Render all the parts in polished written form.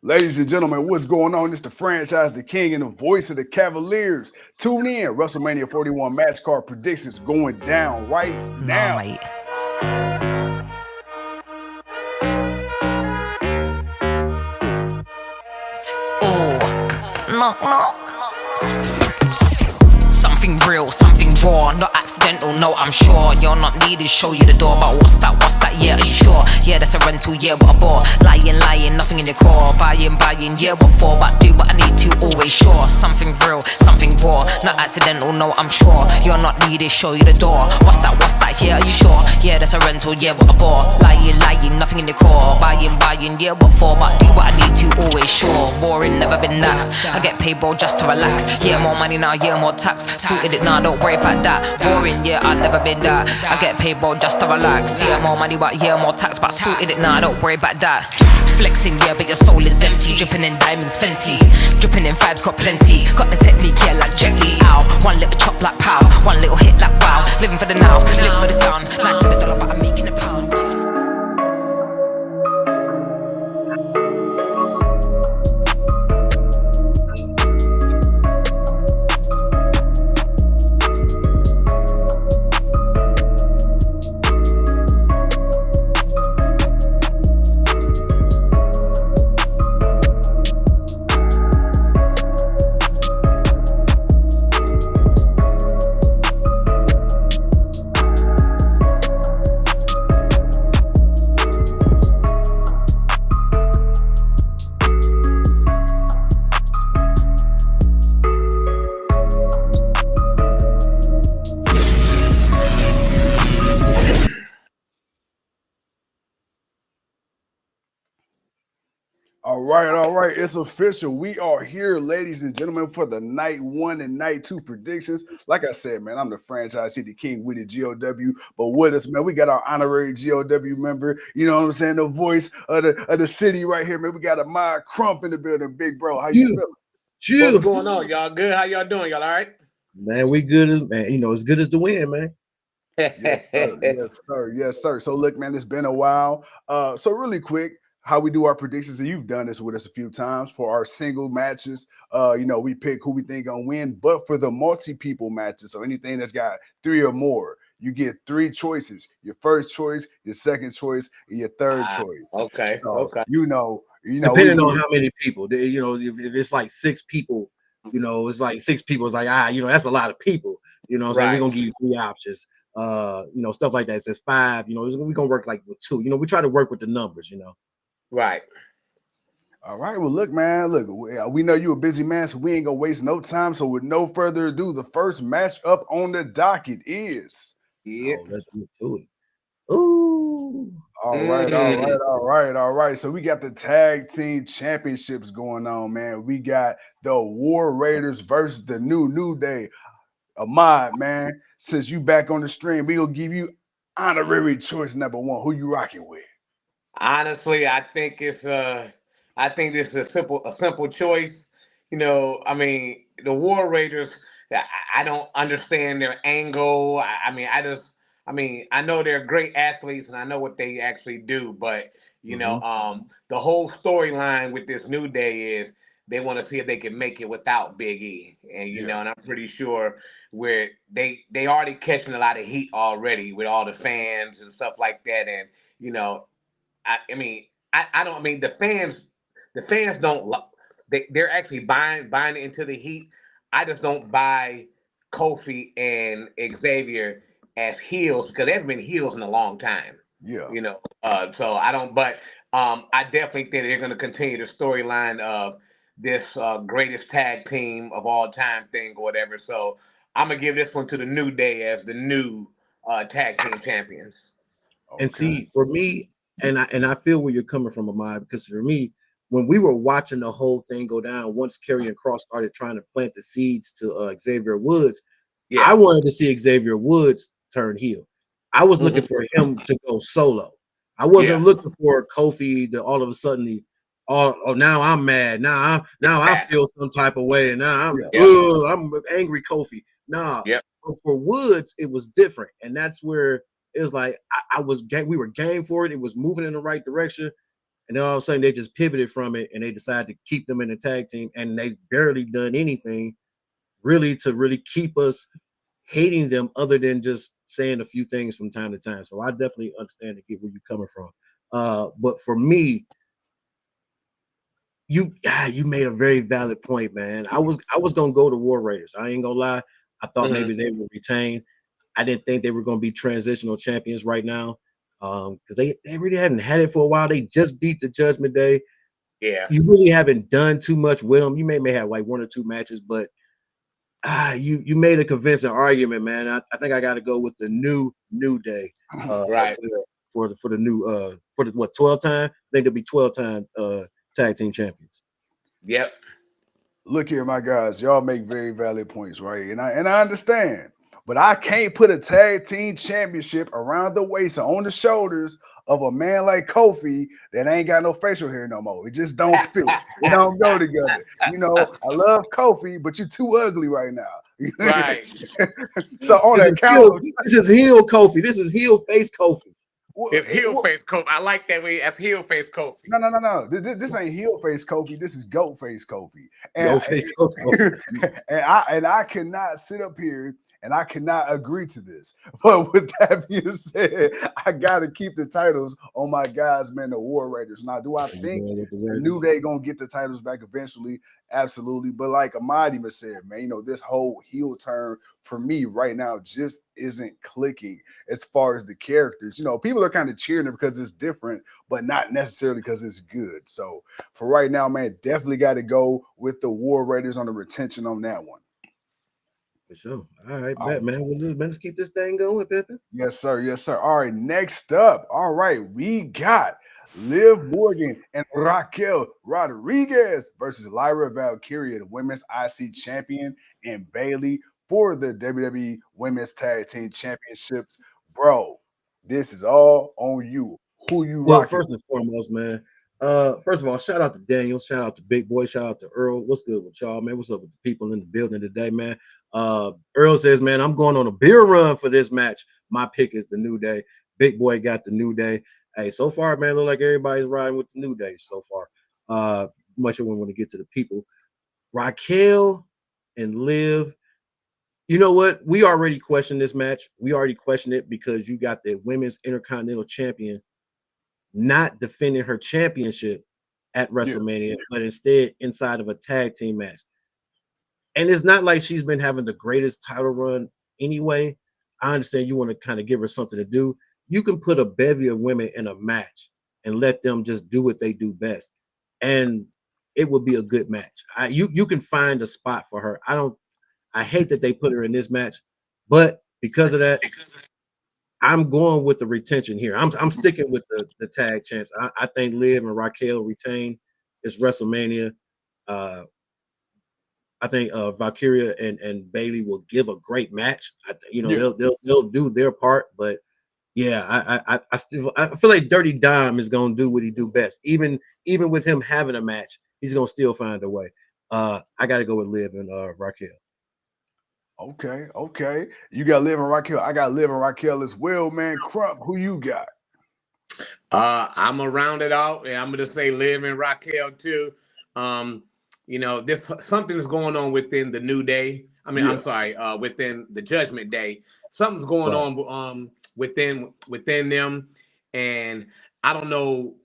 Ladies and gentlemen, what's going on? It's the franchise, the king, and the voice of the Cavaliers. Tune in. WrestleMania 41 match card predictions going down right Nah, now. mate. Oh, knock, knock. Something real, something raw, not accidental, no, I'm sure. You're not needed, show you the door, but what's that, yeah, are you sure? Yeah, that's a rental, yeah, what a bore. Lying, nothing in your core. Buying, yeah, what for? But do what I need to, always sure. Something real, something raw, not accidental, no, I'm sure. You're not needed, show you the door. What's that, yeah, are you sure? Yeah, that's a rental, yeah, what a bore. Lying, nothing in your core. Buying, yeah, what for? But do what I need to, always sure. Boring, never been that. I get paid, bro, just to relax. Yeah, more money now, yeah, more tax. Sorted it now, don't worry about that. Boring, yeah, I've never been that. I get paid, bro, just to relax. Yeah, more money, but yeah, more tax. But sorted it now, don't worry about that. Flexing, yeah, but your soul is empty. Dripping in diamonds, Fenty. Dripping in vibes, got plenty. Got the technique, yeah, like Jet Li. Ow. One little chop like pow. One little hit like wow. Living for the now, live for the sound. Nice for the dollar, but I'm making a pound. All right. It's official. We are here, ladies and gentlemen, for the night one and night two predictions. Like I said, man, I'm the franchise city king with the GOW. But with us, man, we got our honorary GOW member. You know what I'm saying? The voice of the city right here, man. We got a Maya Crump in the building, big bro. How you feeling? What's going on, y'all? Good? How y'all doing? Y'all all right? Man, we good as man. You know, as good as the win, man. Yes, sir. Yes, sir. Yes, sir. So look, man, it's been a while. So really quick, how we do our predictions, and you've done this with us a few times for our single matches. We pick who we think gonna win, but for the multi-people matches, so anything that's got three or more, you get three choices: your first choice, your second choice, and your third choice. Okay. So Okay. Depending on how many people, if it's like six people, it's like six people. It's like that's a lot of people. What I'm saying, we're gonna give you three options. Stuff like that. It says five. We're gonna work like with two. We try to work with the numbers. Right. All right. Well, look, man. Look, we know you're a busy man, so we ain't gonna waste no time. So, with no further ado, the first match up on the docket is. Let's get to it. Ooh. All right. So we got the tag team championships going on, man. We got the War Raiders versus the New Day. Ahmad, man. Since you back on the stream, we gonna give you honorary choice number one. Who you rocking with? Honestly, I think this is a simple choice. The War Raiders. I don't understand their angle. I know they're great athletes and I know what they actually do, but the whole storyline with this New Day is they want to see if they can make it without Big E, and and I'm pretty sure where they already catching a lot of heat already with all the fans and stuff like that, and the fans don't they're actually buying into the heat. I just don't buy Kofi and Xavier as heels because they haven't been heels in a long time. Yeah. So I don't, but I definitely think they're going to continue the storyline of this greatest tag team of all time thing or whatever. So I'm going to give this one to the New Day as the new tag team champions. Okay. And see, for me, and I feel where you're coming from, Ahmad, because for me, when we were watching the whole thing go down, once Karrion Kross started trying to plant the seeds to Xavier Woods, I wanted to see Xavier Woods turn heel. I was looking for him to go solo. I wasn't looking for Kofi to all of a sudden now I'm mad. Now I feel some type of way, and now I'm angry Kofi. Nah, but for Woods it was different, and that's where it was like we were game for it. It was moving in the right direction. And then all of a sudden they just pivoted from it and they decided to keep them in the tag team, and they've barely done anything really to really keep us hating them other than just saying a few things from time to time. So I definitely understand and get where you're coming from. But for me, you made a very valid point, man. I was gonna go to War Raiders. I ain't gonna lie. I thought Mhm. maybe they would retain. I didn't think they were gonna be transitional champions right now. Because they really hadn't had it for a while. They just beat the Judgment Day. Yeah. You really haven't done too much with them. You may have like one or two matches, but you made a convincing argument, man. I think I got to go with the new day Right. for the new for the what 12 time. I think there'll be 12-time tag team champions. Yep. Look here, my guys, y'all make very valid points, right? And I understand, but I can't put a tag team championship around the waist or on the shoulders of a man like Kofi that ain't got no facial hair no more. It just don't fit. It don't go together. You know, I love Kofi, but you're too ugly right now. Right. So on This that is count, heel. This is heel Kofi. This is heel face Kofi. It's heel face Kofi. I like that way. That's heel face Kofi. no. This ain't heel face Kofi. This is goat face Kofi. Go face Kofi. And I cannot sit up here and I cannot agree to this. But with that being said, I gotta keep the titles on my guys, man, the War Raiders. Now, do I think the New Day gonna get the titles back eventually? Absolutely. But like Ahmad even said, man, you know, this whole heel turn for me right now just isn't clicking as far as the characters. You know, people are kind of cheering it because it's different, but not necessarily because it's good. So for right now, man, definitely got to go with the War Raiders on the retention on that one. For sure. All right, bet, man. Let's keep this thing going, Pippin. Yes, sir. Yes, sir. All right. Next up. All right. We got Liv Morgan and Raquel Rodriguez versus Lyra Valkyria, the women's IC champion, and Bailey for the WWE Women's Tag Team Championships. Bro, this is all on you. Who you Well, rocking? first and foremost, man. First of all, shout out to Daniel, shout out to Big Boy, shout out to Earl. What's good with y'all, man? What's up with the people in the building today, man? Earl says, man, I'm going on a beer run for this match. My pick is the New Day. Big Boy got the New Day. Hey, so far, man, look like everybody's riding with the New Day so far. Much of we want to get to the people. Raquel and Liv. You know what? We already questioned this match. We already questioned it because you got the women's intercontinental champion not defending her championship at WrestleMania, but instead inside of a tag team match. And it's not like she's been having the greatest title run anyway. I understand you want to kind of give her something to do. You can put a bevy of women in a match and let them just do what they do best. And it would be a good match. You can find a spot for her. I hate that they put her in this match, but because of that, I'm going with the retention here. I'm sticking with the tag champs. I think Liv and Raquel retain. It's WrestleMania. I think Valkyria and Bailey will give a great match. They'll do their part, but yeah, I feel like Dirty Dom is gonna do what he do best. Even with him having a match, he's gonna still find a way. I got to go with Liv and Raquel. Okay. You got Liv and Raquel. I got Liv and Raquel as well, man. Crump, who you got? I'm gonna round it out, and I'm gonna say Liv and Raquel too. This something's going on within the New Day. I mean, I'm sorry, within the Judgment Day. Something's going on within them, and I don't know.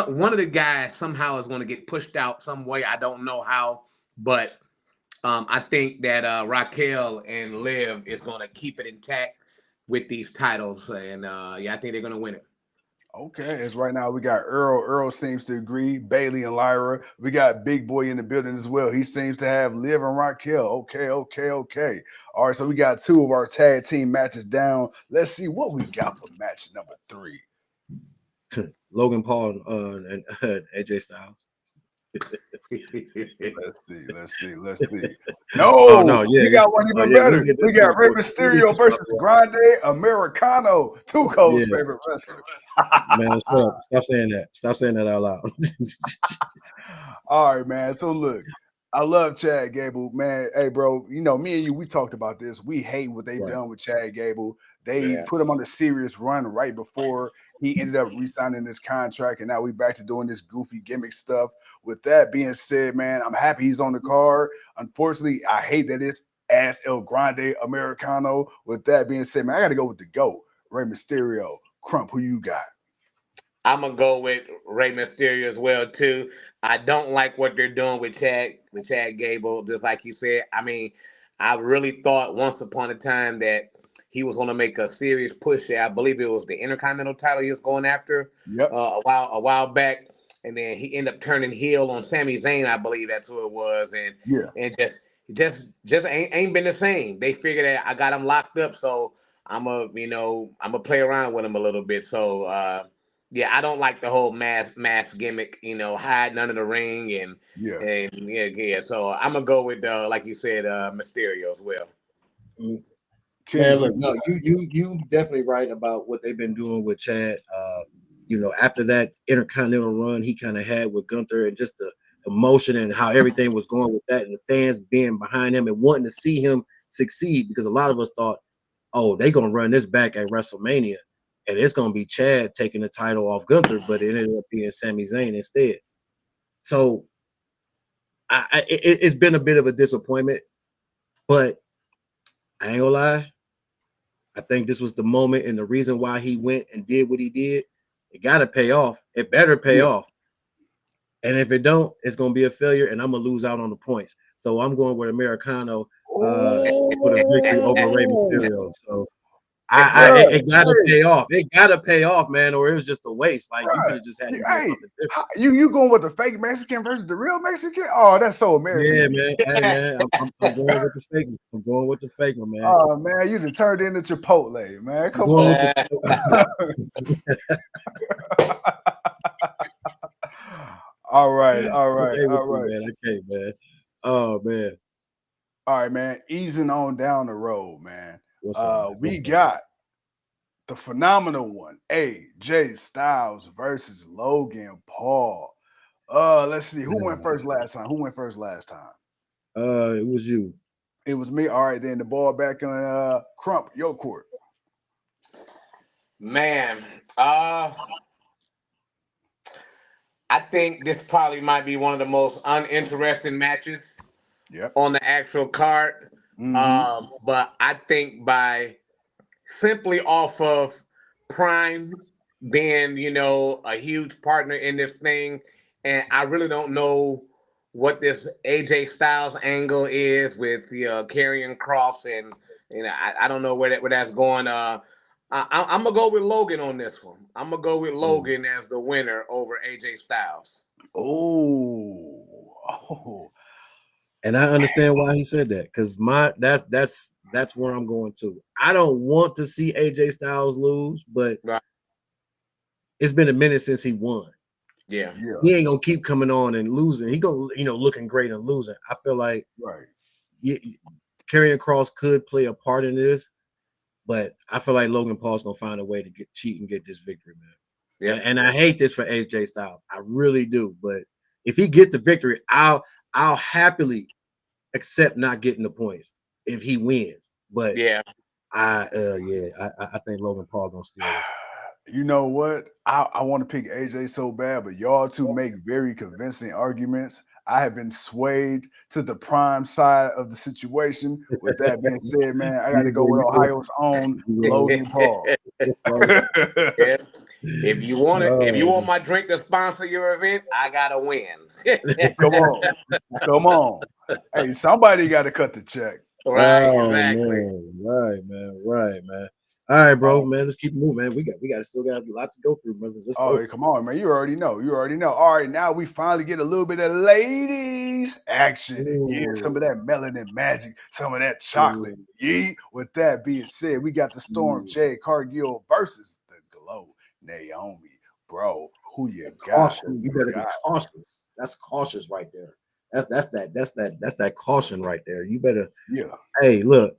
One of the guys somehow is going to get pushed out some way. I don't know how, but I think that Raquel and Liv is going to keep it intact with these titles, and I think they're going to win it. Okay, as right now we got Earl. Earl seems to agree. Bailey and Lyra. We got Big Boy in the building as well. He seems to have Liv and Raquel. Okay. All right, so we got two of our tag team matches down. Let's see what we got for match number 3. Logan Paul and AJ Styles. Let's see. No, no, we got one even better. We got Rey Mysterio versus Grande Americano, Too Cold's favorite wrestler. Man, stop saying that. Stop saying that out loud. All right, man. So look, I love Chad Gable, man. Hey, bro, you know, me and you, we talked about this. We hate what they've done with Chad Gable. They put him on the serious run right before, He ended up re-signing his contract, and now we back to doing this goofy gimmick stuff. With that being said, man, I'm happy he's on the card. Unfortunately, I hate that it's as El Grande Americano. With that being said, man, I got to go with the GOAT, Rey Mysterio. Crump, who you got? I'm gonna go with Rey Mysterio as well too. I don't like what they're doing with Chad Gable. Just like you said, I mean, I really thought once upon a time that he was gonna make a serious push there. I believe it was the Intercontinental title he was going after Yep. a while back, and then he ended up turning heel on Sami Zayn. I believe that's who it was, Yeah. and just ain't been the same. They figured that I got him locked up, so I'm gonna play around with him a little bit. So. Yeah, I don't like the whole mask gimmick, hiding under the ring Yeah. and yeah. So I'm gonna go with like you said, Mysterio as well. King, Man, who look, no, you definitely right about what they've been doing with Chad. After that Intercontinental run he kind of had with Gunther, and just the emotion and how everything was going with that, and the fans being behind him and wanting to see him succeed, because a lot of us thought, oh, they're gonna run this back at WrestleMania, and it's gonna be Chad taking the title off Gunther, but it ended up being Sami Zayn instead. So it's been a bit of a disappointment, but I ain't gonna lie. I think this was the moment, and the reason why he went and did what he did. It got to pay off. It better pay Yeah. off. And if it don't, it's gonna be a failure, and I'm gonna lose out on the points. So I'm going with Americano for the victory over Rey Oh, Mysterio. So bruh, it gotta hey, pay off. It gotta pay off, man, or it was just a waste. Like, you could bruh. have just had him doing Hey, something different. you going with the fake Mexican versus the real Mexican? Oh, that's so American Yeah, of you. man. Hey, man, I'm going with the fake one. I'm going with the fake one, man. Oh man, you just turned into Chipotle, man. I'm Come going with on. the. All right, all I right, can't with all you, right. man. I can't, man. Oh man, All right, man. Easing on down the road, man. what's up, man? We What's up? got the phenomenal one, AJ Styles versus Logan Paul. Let's see who went first last time. Who went first last time? It was you. It was me. All right, then the ball back on Crump, your court. Man, I think this probably might be one of the most uninteresting matches Yep. on the actual card. Mm-hmm. But I think by simply off of Prime being, a huge partner in this thing, and I really don't know what this AJ Styles angle is with the Karrion Cross, and I don't know where that's going. I'm gonna go with Logan on this one. I'm gonna go with Logan as the winner over AJ Styles. Oh. And I understand why he said that, because that's where I'm going to. I don't want to see AJ Styles lose, but Right. it's been a minute since he won. Yeah. Yeah. He ain't gonna keep coming on and losing. He gonna, looking great and losing. I feel like Right. Karrion Cross could play a part in this, but I feel like Logan Paul's gonna find a way to cheat and get this victory, man. Yeah. And I hate this for AJ Styles. I really do. But if he gets the victory, I'll happily accept not getting the points if he wins. But Yeah. I think Logan Paul gonna steal this. You know what? I want to pick AJ so bad, but y'all two make very convincing arguments. I have been swayed to the prime side of the situation. With that being said, man, I got to go with Ohio's own Logan Paul. Yeah. If you want Oh, my drink to sponsor your event, I gotta win. Come on. Come on. Hey, somebody got to cut the check. Right, oh exactly. man, right, man. All right, bro, Oh, man. Let's keep moving, man. We still got a lot to go through, brother. Let's go. oh, come on, man. You already know. You already know. All right, now we finally get a little bit of ladies action. Yeah, some of that melanin magic, some of that chocolate. Yeah. With that being said, we got the Storm Jade Cargill versus the Glow Naomi. Bro, who you got? Caution. Who You you better be got? cautious. That's cautious right there. That's that caution right there. You better. Yeah. Hey, look.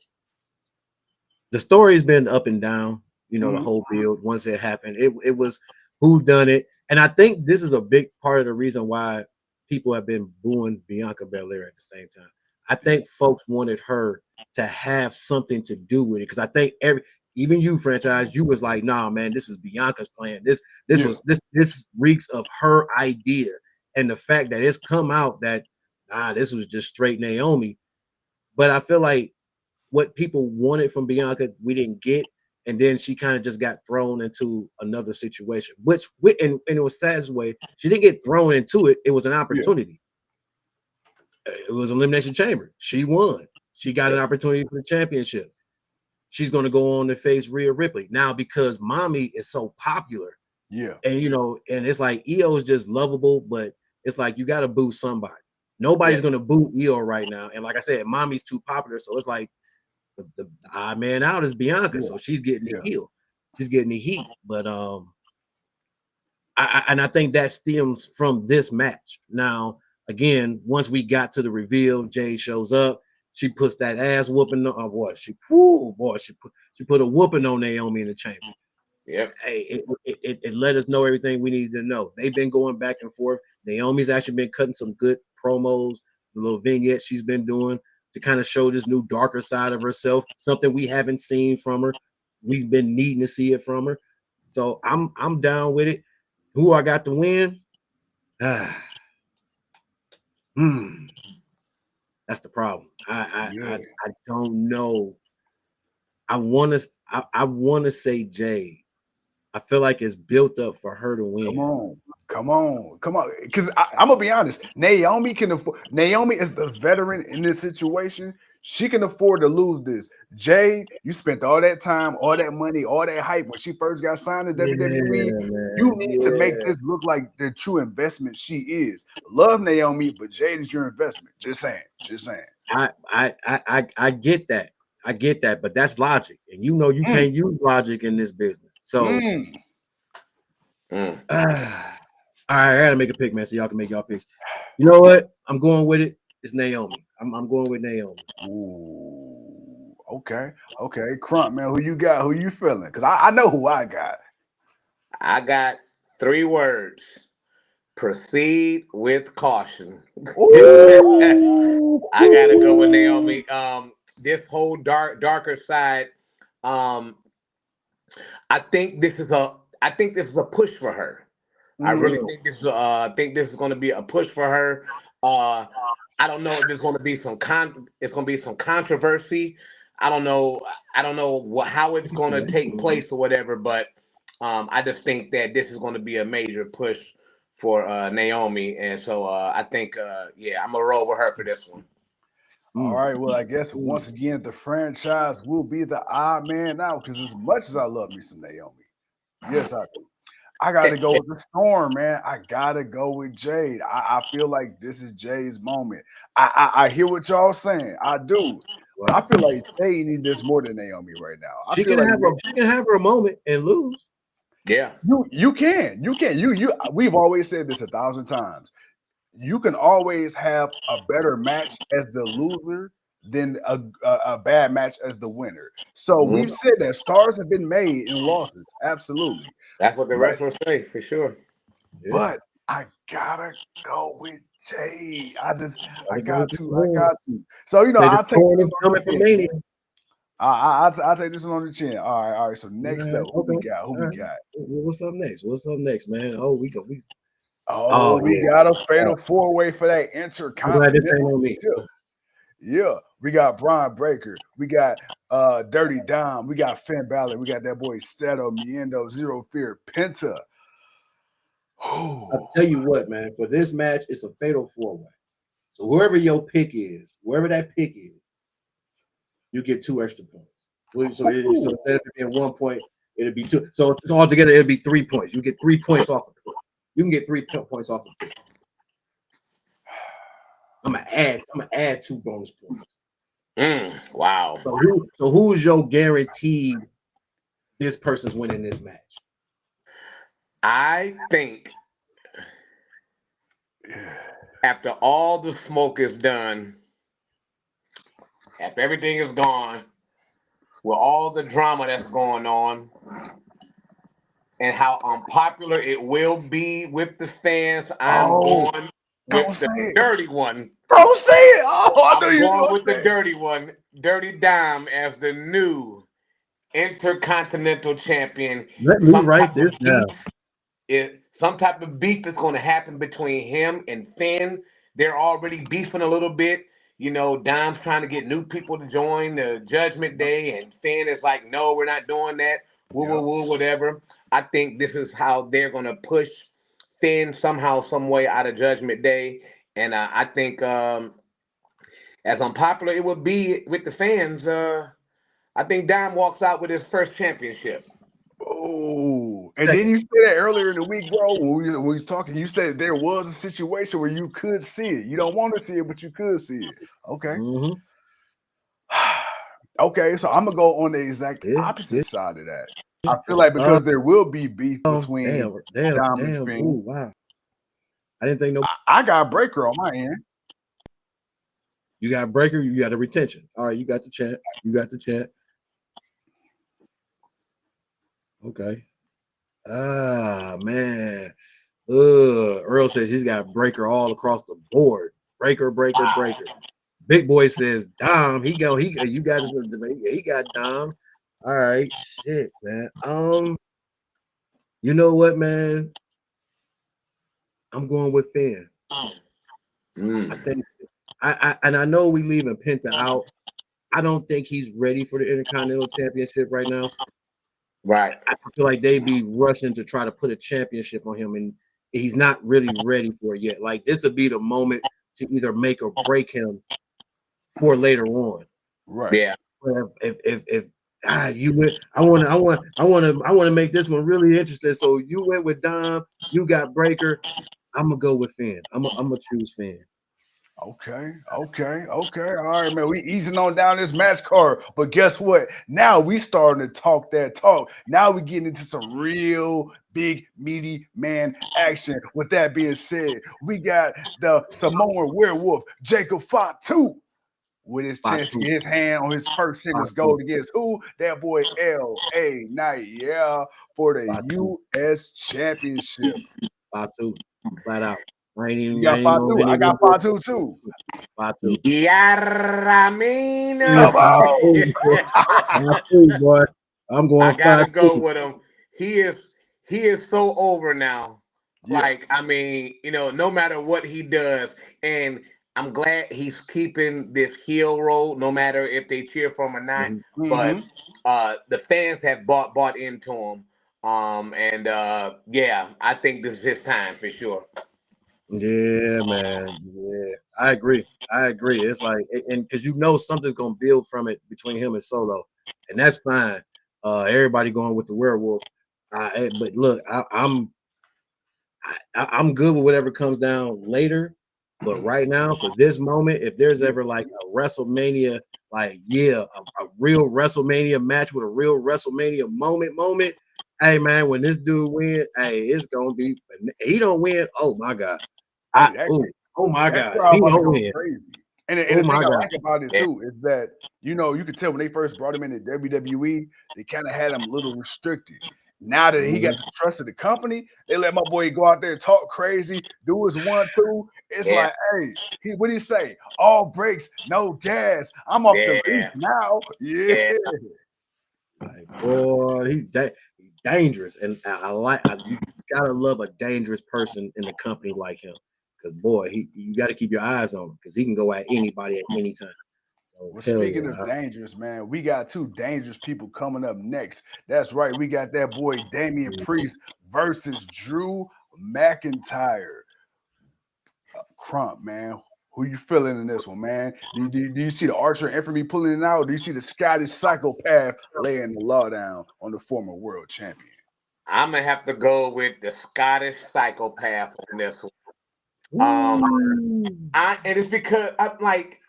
The story's been up and down. The Mhm. whole build. Once it happened, it was who done it, and I think this is a big part of the reason why people have been booing Bianca Belair at the same time. I think folks wanted her to have something to do with it, because I think even you, franchise, you was like, nah, man, this is Bianca's plan. This Yeah. was this reeks of her idea. And the fact that it's come out that this was just straight Naomi. But I feel like what people wanted from Bianca, we didn't get. And then she kind of just got thrown into another situation, and it was sad way. She didn't get thrown into it. It was an opportunity. It was Elimination Chamber. She won. She got an opportunity for the championship. She's going to go on to face Rhea Ripley. Now, because Mommy is so popular, and and it's like Io is just lovable, but it's like you got to boo somebody. Nobody's going to boo Io right now. And like I said, Mommy's too popular. So it's like the odd man out is Bianca. So she's getting the heel. She's getting the heat. But I think that stems from this match. Now, again, once we got to the reveal, Jade shows up. She puts that ass whooping on. She put a whooping on Naomi in the chamber. Yep. Hey, it let us know everything we needed to know. They've been going back and forth. Naomi's actually been cutting some good promos, the little vignettes she's been doing to kind of show this new darker side of herself, something we haven't seen from her. We've been needing to see it from her. So I'm down with it. Who I got to win? That's the problem. I don't know. I want to say Jade. I feel like it's built up for her to win. Come on. Because I'm gonna be honest. Naomi can afford. Naomi is the veteran in this situation. She can afford to lose this. Jade, you spent all that time, all that money, all that hype when she first got signed to WWE. You need to make this look like the true investment she is. Love Naomi, but Jade is your investment. Just saying. I get that. I get that, but that's logic, and you can't use logic in this business. So, all right, I gotta make a pick, man, so y'all can make y'all picks. You know what? I'm going with it. It's Naomi. I'm going with Naomi. Ooh, okay. Crump, man, who you got? Who you feeling? Because I know who I got. I got 3 words. Proceed with caution. I gotta go with Naomi. This whole darker side. I think this is a push for her. I really think this is going to be a push for her. I don't know if there's going to be some controversy. I don't know how it's going to take place or whatever, but I just think that this is going to be a major push for Naomi, and so I think I'm gonna roll with her for this one. All right, well, I guess once again the franchise will be the odd man out because as much as I love me some Naomi, yes, I do. I gotta go with the Storm, man. I gotta go with Jade. I feel like this is Jade's moment. I hear what y'all saying. I do. But I feel like Jade needs this more than Naomi right now. She can have her moment and lose. Yeah. You can. We've always said this 1,000 times. You can always have a better match as the loser than a bad match as the winner. So we've said that stars have been made in losses. Absolutely. That's what the wrestlers say for sure. But I gotta go with Jade. I got to. So I'll take this on the chin. I'll take this one on the chin. All right. So next up, who we got? What's up next, man? Oh, we got a fatal 4-way for that intercontinental. Yeah, we got Braun Breaker, we got Dirty Dom, we got Finn Balor, we got that boy Seto, Miendo, Zero Fear, Penta. I'll tell you what, man, for this match, it's a fatal 4-way. So whoever your pick is, whoever that pick is, you get 2 extra points. So instead of being 1 point, it'll be 2. So altogether, it'll be 3 points. You get 3 points off of it. You can get 3 points off of it. I'm gonna add 2 bonus points. Wow. So who is your guaranteed this person's winning this match? I think after all the smoke is done, after everything is gone, with all the drama that's going on, and how unpopular it will be with the fans, I'm going with the dirty one. Don't say it. Oh, I know you're going with the dirty one, Dirty Dime, as the new Intercontinental Champion. Let me Some write type this of down. beef some type of beef is going to happen between him and Finn. They're already beefing a little bit. You know, Dom's trying to get new people to join the Judgment Day, and Finn is like, "No, we're not doing that. Woo, woo, Yep. woo, whatever." I think this is how they're going to push Finn somehow, some way out of Judgment Day, and I think as unpopular it would be with the fans, I think Dom walks out with his first championship. Oh, and then Second. you said that earlier in the week, bro. When we was talking, you said there was a situation where you could see it. You don't want to see it, but you could see it. Okay. Mm-hmm. Okay, so I'm gonna go on the exact Yeah, opposite yeah. side of that. I feel like because there will be beef Damn, between damn, Dom and damn. Finn. Ooh, wow. I didn't think no. I got Breaker on my end. You got breaker, you got a retention. All right, you got the chat. You got the chat. Okay. Ah, man. Earl says he's got breaker all across the board. Breaker, breaker, breaker. Big boy says Dom. He you got his he got Dom. All right, shit, man. You know what, man? I'm going with Finn. Mm. I think I know we leaving Penta out. I don't think he's ready for the Intercontinental Championship right now. Right. I feel like they be rushing to try to put a championship on him, and he's not really ready for it yet. Like this would be the moment to either make or break him for later on. Right. Yeah. If you went, I want to make this one really interesting. So you went with Dom, you got Breaker. I'm gonna go with Finn. I'm gonna choose Finn. Okay. All right, man. We easing on down this match card. But guess what? Now we starting to talk that talk. Now we getting into some real big, meaty man action. With that being said, we got the Samoan werewolf, Jacob Fatu, with his chance to Fatu, get his hand on his first singles Fatu, gold against who? That boy L.A. Knight, yeah, for the Fatu, U.S. Championship. Fatu, flat out. You I got ain't gonna Fatu. I got Fatu too. Fatu. Yaramina. Come Fatu, on. Fatu, boy. I'm I going gotta go Fatu. with him. He is so over now. Yeah. Like, I mean, no matter what he does, and I'm glad he's keeping this heel role, no matter if they cheer for him or not. Mhm. But Mm-hmm. the fans have bought into him. And yeah, I think this is his time for sure. Yeah, man. Yeah, I agree. It's like, and because something's gonna build from it between him and Solo, and that's fine. Everybody going with the werewolf. But look, I'm good with whatever comes down later. But right now, for this moment, if there's Yeah. ever like a WrestleMania, like a real WrestleMania match with a real WrestleMania moment, hey man, when this dude win, hey, it's gonna be. He don't win. Oh my god. Hey, that Oh my that god. If crowd he about to don't go win, crazy. And oh the thing my I god. like about it Yeah. too is that you could tell when they first brought him into WWE, they kind of had him a little restricted. Now that he got Mhm. the trust of the company, they let my boy go out there and talk crazy, do his 1-2. It's Yeah. like, hey, what do you say? All brakes, no gas. I'm off the leash Yeah. now. Yeah. Yeah. Like, boy, he's dangerous, and you gotta love a dangerous person in the company like him, because boy, you got to keep your eyes on him because he can go at anybody at any time. So Well, hell speaking yeah, of dangerous, man, we got two dangerous people coming up next. That's right. We got that boy Damian Priest versus Drew McIntyre. Crump, man. Who you feeling in this one, man? Do you see the Archer Infamy pulling it out? Or do you see the Scottish psychopath laying the law down on the former world champion? I'm gonna have to go with the Scottish psychopath on this one. Ooh. And it's because I'm like,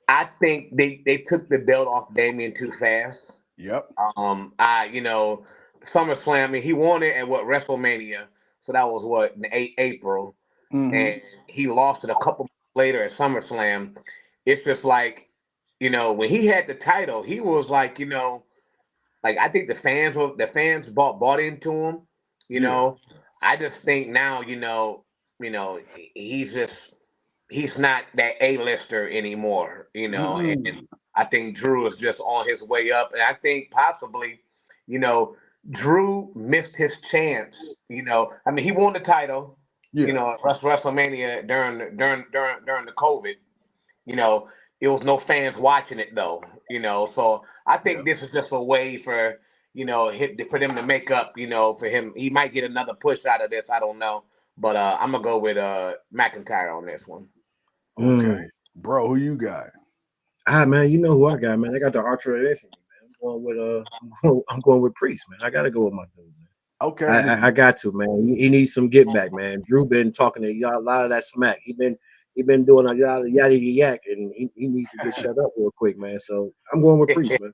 I think they took the belt off Damien too fast. Yep. SummerSlam. I mean, he won it at what WrestleMania, so that was what in April, Mm-hmm. and he lost it a couple months later at SummerSlam. It's just like, when he had the title, he was like, like I think the fans bought into him. You Yeah. know, I just think now, he's just he's not that A-lister anymore, and I think Drew is just on his way up. And I think possibly, you know, Drew missed his chance. I mean, he won the title, Yeah. at WrestleMania during the COVID. You know, it was no fans watching it though. So I Yeah. think this is just a way for for them to make up. For him, he might get another push out of this. I don't know, but I'm gonna go with McIntyre on this one. Okay. Bro, who you got? Man, you know who I got, man. I got the Archer Nation, man. I'm going with Priest, man. I gotta go with my dude, man. Okay. I got to, man. He needs some get back, man. Drew been talking to y'all a lot of that smack. He been doing a yada yada yak, and he needs to get shut up real quick, man. So I'm going with Priest, man.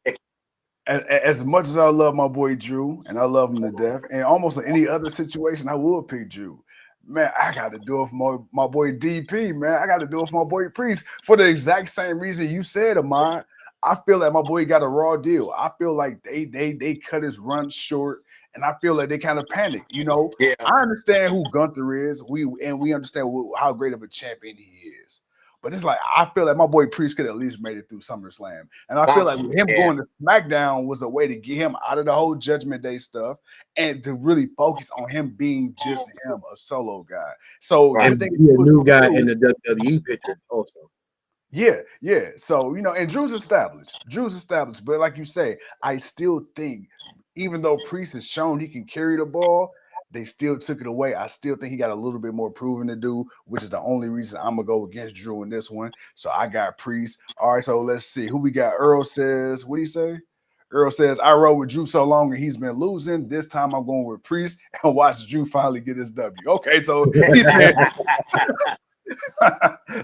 As much as I love my boy Drew, and I love him to death, and almost in any other situation, I would pick Drew. Man, I got to do it for my boy DP, man. I got to do it for my boy Priest for the exact same reason you said, Ahmad. I feel like my boy got a raw deal. I feel like they cut his run short, and I feel like they kind of panicked. Yeah. I understand who Gunther is. We understand how great of a champion he is. But it's like I feel like my boy Priest could at least made it through SummerSlam, and I feel like him going to SmackDown was a way to get him out of the whole Judgment Day stuff and to really focus on him being just him, a solo guy. So And you think be a new guy in the WWE picture also. Yeah. So and Drew's established. But like you say, I still think even though Priest has shown he can carry the ball, they still took it away. I still think he got a little bit more proving to do, which is the only reason I'm gonna go against Drew in this one. So I got Priest. All right, so let's see who we got. Earl says, what do you say? Earl says, I rode with Drew so long and he's been losing. This time I'm going with Priest and watch Drew finally get his W. Okay, so he said,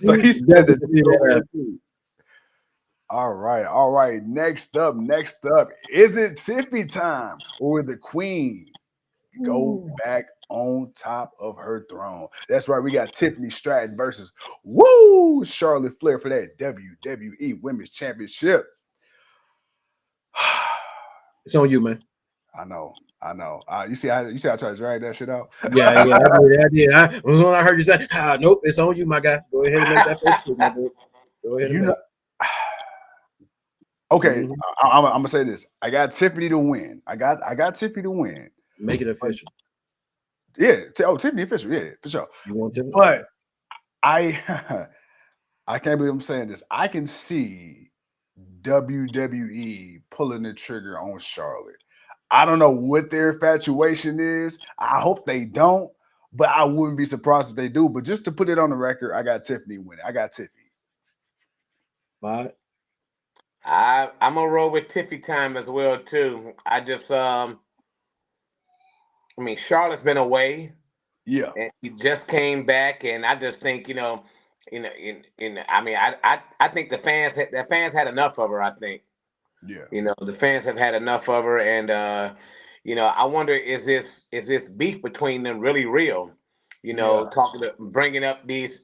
so he said that. All right. Next up, is it Tiffy time or will the Queen go back on top of her throne? That's right. We got Tiffany Stratton versus Charlotte Flair for that WWE Women's Championship. It's on you, man. I know. You see I tried to drag that shit out. Yeah, I did. When I heard you say, nope, it's on you, my guy. Go ahead and make that first pick, my boy. Go ahead. Okay, I'm gonna say this. I got Tiffany to win. I got Tiffany to win. Make it official. Yeah. Tiffany official. Yeah, for sure. You want Tiffany? But I can't believe I'm saying this. I can see WWE pulling the trigger on Charlotte. I don't know what their infatuation is. I hope they don't, but I wouldn't be surprised if they do. But just to put it on the record, I got Tiffany winning. I got Tiffany. Bye. I'm gonna roll with Tiffy time as well too. I just Charlotte's been away. Yeah. And she just came back, and I just think, I think the fans had enough of her, I think. Yeah. The fans have had enough of her, and I wonder, is this beef between them really real? Bringing up this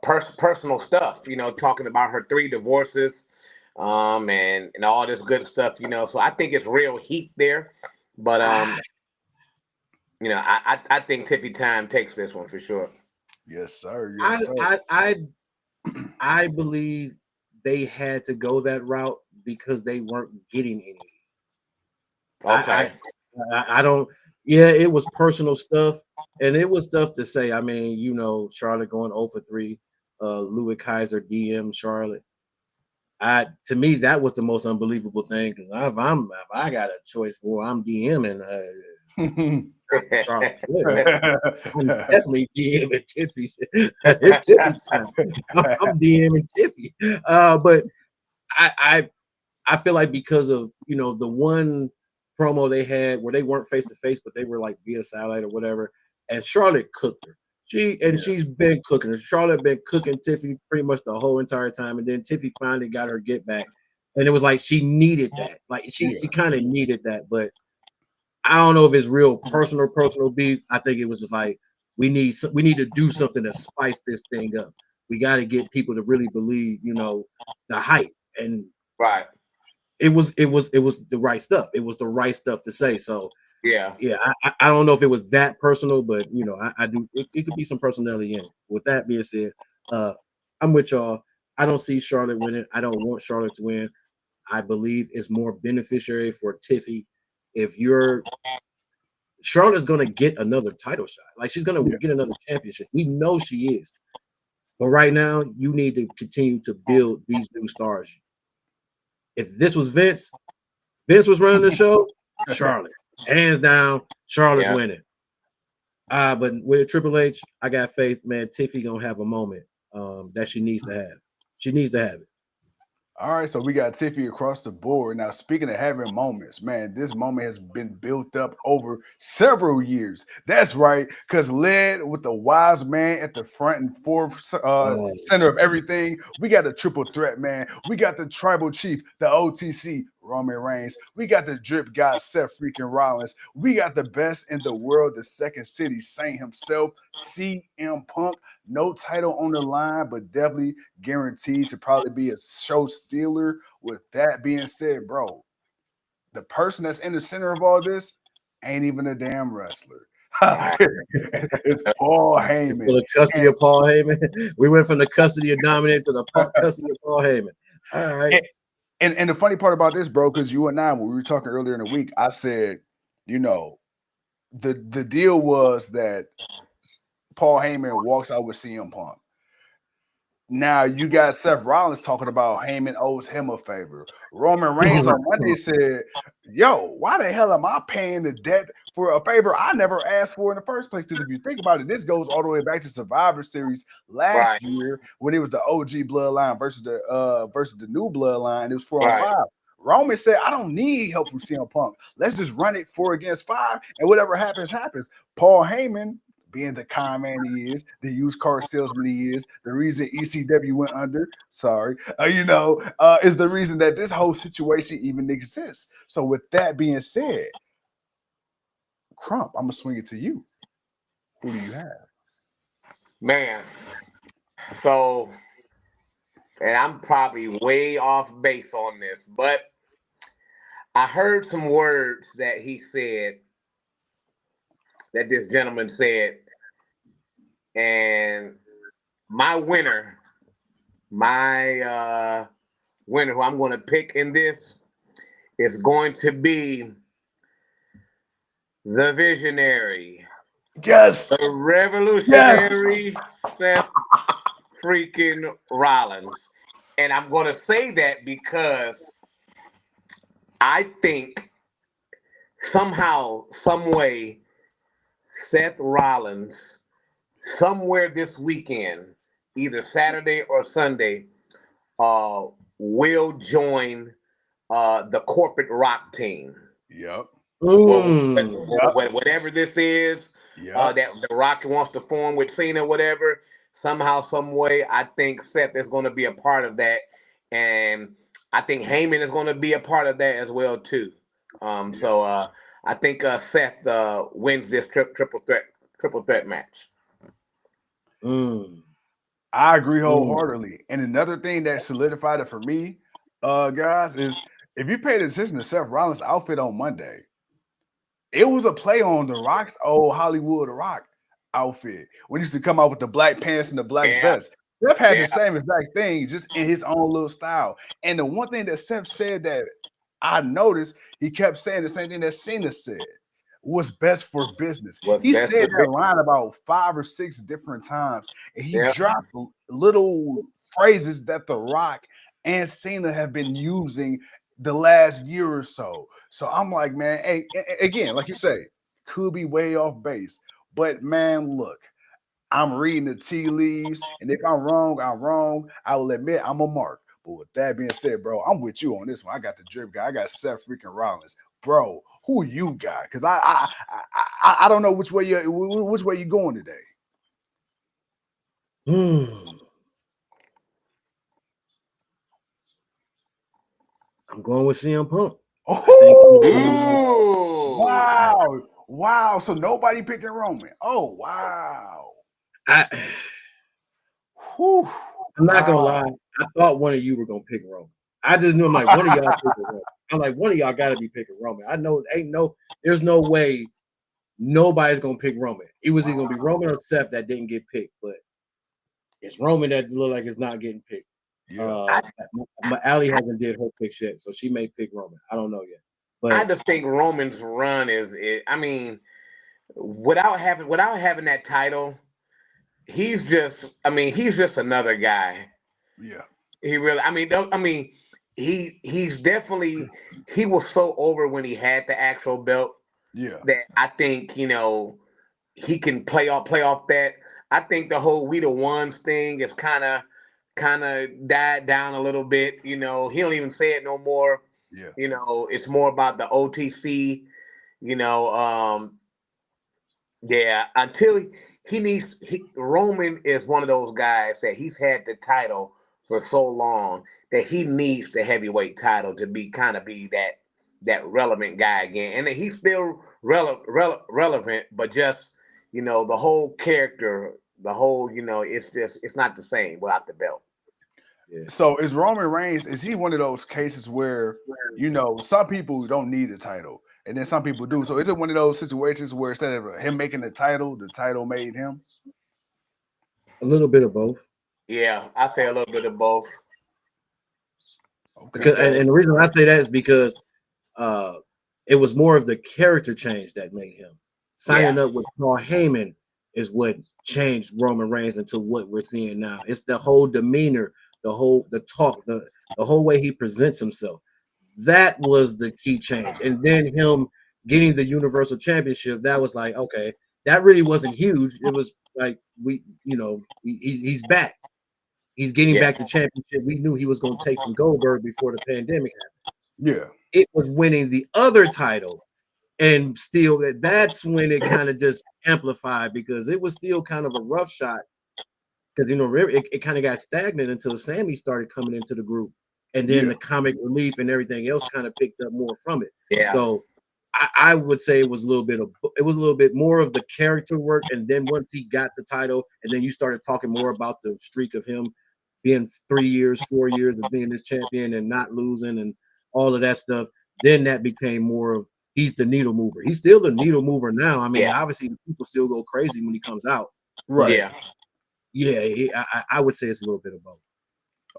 personal stuff, talking about her 3 divorces, and all this good stuff, so I think it's real heat there, but I think Tiffy time takes this one for sure. Yes, sir. I believe they had to go that route because they weren't getting any. Okay. I don't. Yeah, it was personal stuff, and it was stuff to say. I mean, Charlotte going 0 for 3. Louis Kaiser DM Charlotte. To me, that was the most unbelievable thing because if I got a choice for, I'm DMing. Charlotte Flair. I'm definitely DMing Tiffy. It's Tiffy time. I'm DMing Tiffy. But I feel like because of the one promo they had where they weren't face to face, but they were like via satellite or whatever, and Charlotte cooked her. She's been cooking her. Charlotte been cooking Tiffy pretty much the whole entire time, and then Tiffy finally got her get back, and it was like she needed that. Like she kind of needed that, but I don't know if it's real personal beef. I think it was just like we need to do something to spice this thing up. We got to get people to really believe, the hype, and right. It was the right stuff. It was the right stuff to say. So yeah. I don't know if it was that personal, but I do. It could be some personality in it. With that being said, I'm with y'all. I don't see Charlotte winning. I don't want Charlotte to win. I believe it's more beneficiary for Tiffy. If you're Charlotte's gonna get another title shot, like she's gonna get another championship. We know she is. But right now, you need to continue to build these new stars. If this was Vince was running the show, Charlotte. Hands down, Charlotte's winning. But with Triple H, I got faith, man. Tiffy gonna have a moment that she needs to have. She needs to have it. All right, so we got Tiffy across the board. Now, speaking of having moments, man, this moment has been built up over several years. That's right, because led with the wise man at the front and fourth center of everything, we got the triple threat, man. We got the tribal chief, the OTC, Roman Reigns. We got the drip guy, Seth freaking Rollins. We got the best in the world, the second city saint himself, CM Punk. No title on the line, but definitely guaranteed to probably be a show stealer. With that being said, bro, the person that's in the center of all this ain't even a damn wrestler. It's Paul Heyman. For the custody of Paul Heyman. We went from the custody of Dominic to the custody of Paul Heyman. All right. And the funny part about this, bro, because you and I, when we were talking earlier in the week, I said, you know, the deal was that Paul Heyman walks out with CM Punk. Now you got Seth Rollins talking about Heyman owes him a favor. Roman Reigns on Monday said, yo, why the hell am I paying the debt for a favor I never asked for in the first place? Because if you think about it, this goes all the way back to Survivor Series last year when it was the OG bloodline versus the new bloodline. It was 4-on-5. Roman said, I don't need help from CM Punk. Let's just run it 4 against 5, and whatever happens, happens. Paul Heyman, being the con man he is, the used car salesman he is, the reason ECW went under, is the reason that this whole situation even exists. So with that being said, Crump, I'm going to swing it to you. Who do you have? Man, so, and I'm probably way off base on this, but I heard some words that he said, that this gentleman said, and my winner who I'm going to pick in this is going to be the visionary. Yes. The revolutionary Seth freaking Rollins. And I'm going to say that because I think somehow, some way, Seth Rollins, somewhere this weekend, either Saturday or Sunday, will join the corporate rock team. Yep. Whatever this is, that the Rock wants to form with Cena, whatever. Somehow, some way, I think Seth is going to be a part of that, and I think Heyman is going to be a part of that as well too. So I think Seth wins this triple threat match. I agree wholeheartedly. And another thing that solidified it for me, guys, is if you paid attention to Seth Rollins' outfit on Monday, it was a play on The Rock's old Hollywood The Rock outfit when he used to come out with the black pants and the black vest. Seth had the same exact thing, just in his own little style. And the one thing that Seth said that I noticed, he kept saying the same thing that Cena said. What's best for business. He said that line about 5 or 6 different times, and he dropped little phrases that The Rock and Cena have been using the last year or so. So I'm like, man, hey, again, like you say, could be way off base. But man, look, I'm reading the tea leaves, and if I'm wrong, I'm wrong. I will admit I'm a mark. But with that being said, bro, I'm with you on this one. I got the drip guy. I got Seth freaking Rollins. Bro, who you got? Because I don't know which way you're going today. I'm going with CM Punk. Wow. So nobody picking Roman. Oh, wow. I'm not gonna lie. I thought one of you were gonna pick Roman. I just knew I'm like one of y'all picking Roman. I'm like one of y'all got to be picking Roman. I know there's no way nobody's gonna pick Roman. It was either gonna be Roman or Seth that didn't get picked. But It's Roman that look like it's not getting picked. Yeah. Allie hasn't did her picks yet, so she may pick Roman. I don't know yet, I but just think Roman's run is it. I mean, without having that title, he's just. I mean, he's just another guy. Yeah. He really. I mean, he's definitely he was so over when he had the actual belt Yeah. that I think he can play off that. I think the whole we the ones thing is kind of died down a little bit. He don't even say it no more. Yeah. It's more about the OTC. You know, yeah. Until Roman is one of those guys that he's had the title for so long that he needs the heavyweight title to be that relevant guy again, and he's still relevant, but just the whole character, the whole it's not the same without the belt. yeah. So is Roman Reigns, is he one of those cases where, some people don't need the title and then some people do? So is it one of those situations where instead of him making the title made him? A little bit of both. Yeah, I say a little bit of both Okay. Because because and the reason I say that is because uh it was more of the character change that made him. yeah, Signing up with Paul Heyman is what changed Roman Reigns into what we're seeing now. It's the whole demeanor, the talk, the whole way he presents himself. That was the key change. And then him getting the Universal Championship, that was like, okay, that really wasn't huge. It was like he's back. He's getting yeah, back the championship we knew he was going to take from Goldberg before the pandemic happened. Yeah. It was winning the other title, and still that's when it kind of just amplified because it was still kind of a rough shot because it kind of got stagnant until Sammy started coming into the group, and then Yeah. the comic relief and everything else kind of picked up more from it. yeah, So I would say it was a little bit more of the character work, and then once he got the title, and then you started talking more about the streak of him being 3 years, 4 years of being this champion and not losing and all of that stuff. Then that became more of he's the needle mover. He's still the needle mover now. I mean, yeah, obviously people still go crazy when he comes out, but Right. yeah. yeah, I would say it's a little bit of both.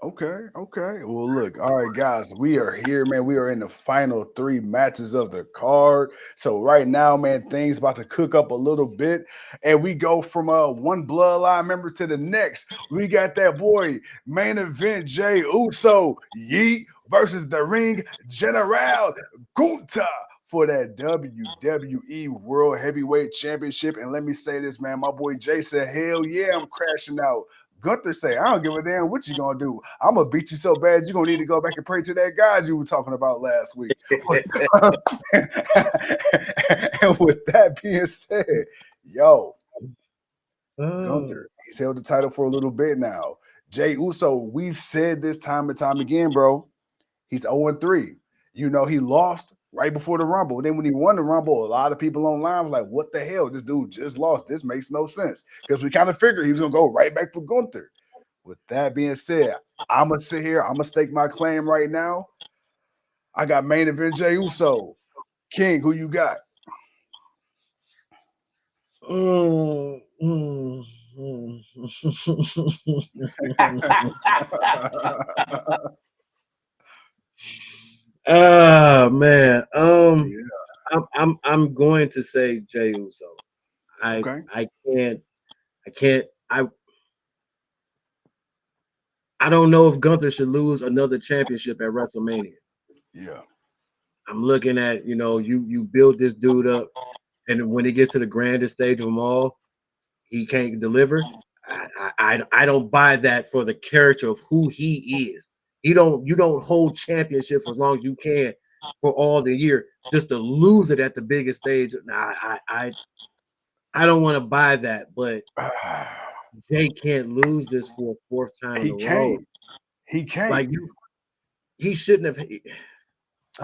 Okay, okay. Well, look, all right, guys, we are here, man. We are in the final three matches of the card. So right now, man, things about to cook up a little bit, and we go from one bloodline member to the next. We got that boy main event Jay Uso Yeet versus the Ring General Gunta for that WWE World Heavyweight Championship. And let me say this, man, my boy Jay said, "Hell yeah, I'm crashing out." Gunther say, "I don't give a damn what you gonna do. I'm gonna beat you so bad you're gonna need to go back and pray to that God you were talking about last week." And with that being said, yo, Oh, Gunther, he's held the title for a little bit now. Jay Uso, we've said this time and time again, bro. He's 0-3. He lost right before the Rumble. Then when he won the Rumble, a lot of people online were like, "What the hell? This dude just lost. This makes no sense." Because we kind of figured he was gonna go right back for Gunther. With that being said, I'm gonna sit here. I'm gonna stake my claim right now. I got main event Jey Uso. King, who you got? mm, mm, oh man, Yeah. I'm going to say Jey Uso. I Okay. I can't I can't I don't know if Gunther should lose another championship at WrestleMania. Yeah. I'm looking at you build this dude up, and when he gets to the grandest stage of them all, he can't deliver. I don't buy that for the character of who he is. You don't hold championship for as long as you can for all the year just to lose it at the biggest stage. Nah, I don't want to buy that, but Jay can't lose this for a fourth time in he a row. can't. He can't. Like he shouldn't have.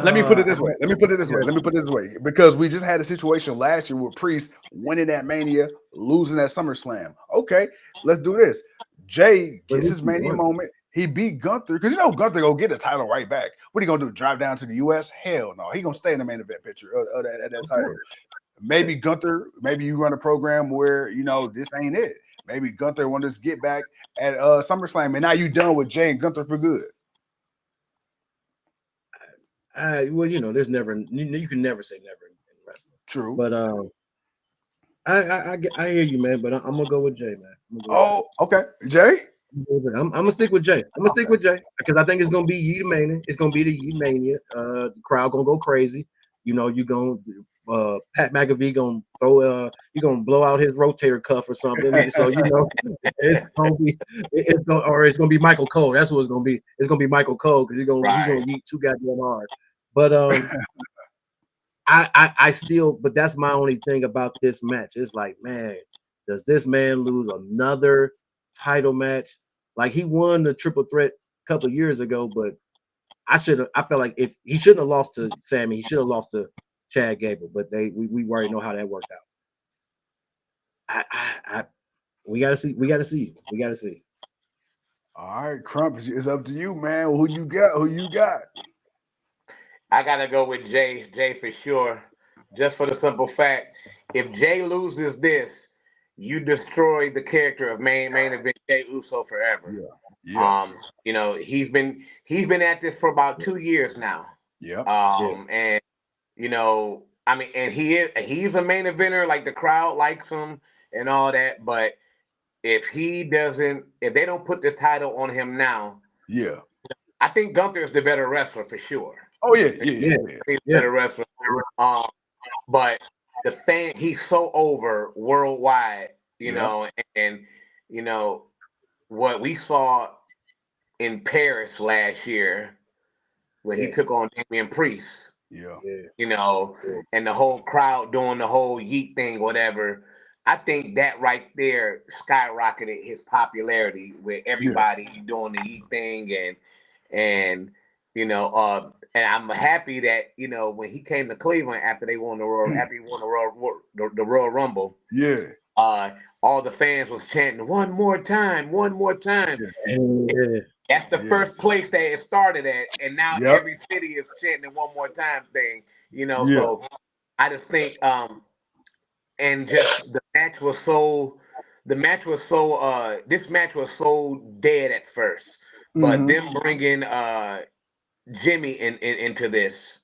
Let me put it I this way. don't. Let me put it this Yeah, way. Let me put it this way. Because we just had a situation last year with Priest winning that Mania, losing that SummerSlam. Okay, let's do this. Jay but at gets least his he Mania won. moment. He beat Gunther because Gunther go get the title right back. What are you gonna do? Drive down to the U.S.? Hell no. He gonna stay in the main event picture of that Of title. course. Yeah. Maybe Gunther. Maybe you run a program where this ain't it. maybe Gunther wanted to get back at SummerSlam, and now you done with Jay and Gunther for good. Well, you know, there's never you can never say never in wrestling. True. But I hear you, man. But I'm gonna go with Jay, man. Okay, Jay. I'm gonna stick with Jay. I'm gonna stick with Jay because I think it's gonna be Yeet-Mania. It's gonna be the Yeet-Mania. The crowd gonna go crazy. You know, you gonna Pat McAfee gonna throw you gonna blow out his rotator cuff or something. So you know, it's gonna be Michael Cole. That's what it's gonna be. It's gonna be Michael Cole because he's gonna eat too goddamn hard. But I still, but that's my only thing about this match. It's like, man, does this man lose another title match? Like he won the triple threat a couple of years ago, but I felt like if he shouldn't have lost to Sammy, he should have lost to Chad Gable, but we already know how that worked out. We gotta see. All right, Crump, it's up to you, man. Who you got? I gotta go with Jay for sure. Just for the simple fact, if Jay loses this, you destroy the character of main event Jay Uso forever. Yeah. You know, he's been at this for about 2 years now. Yeah. And you know, I mean, and he's a main eventer, like the crowd likes him and all that, but if they don't put the title on him now, yeah, I think Gunther is the better wrestler for sure. Oh yeah. He's the better wrestler. But he's so over worldwide, you know, and you know what we saw in Paris last year when he took on Damian Priest. You know, and the whole crowd doing the whole yeet thing, whatever. I think that right there skyrocketed his popularity with everybody doing the yeet thing and you know, and I'm happy that, you know, when he came to Cleveland after he won the Royal Rumble, all the fans was chanting one more time. That's the first place that it started at, and now every city is chanting one more time thing, you know. So I just think and just this match was so dead at first, but them bringing Jimmy into this,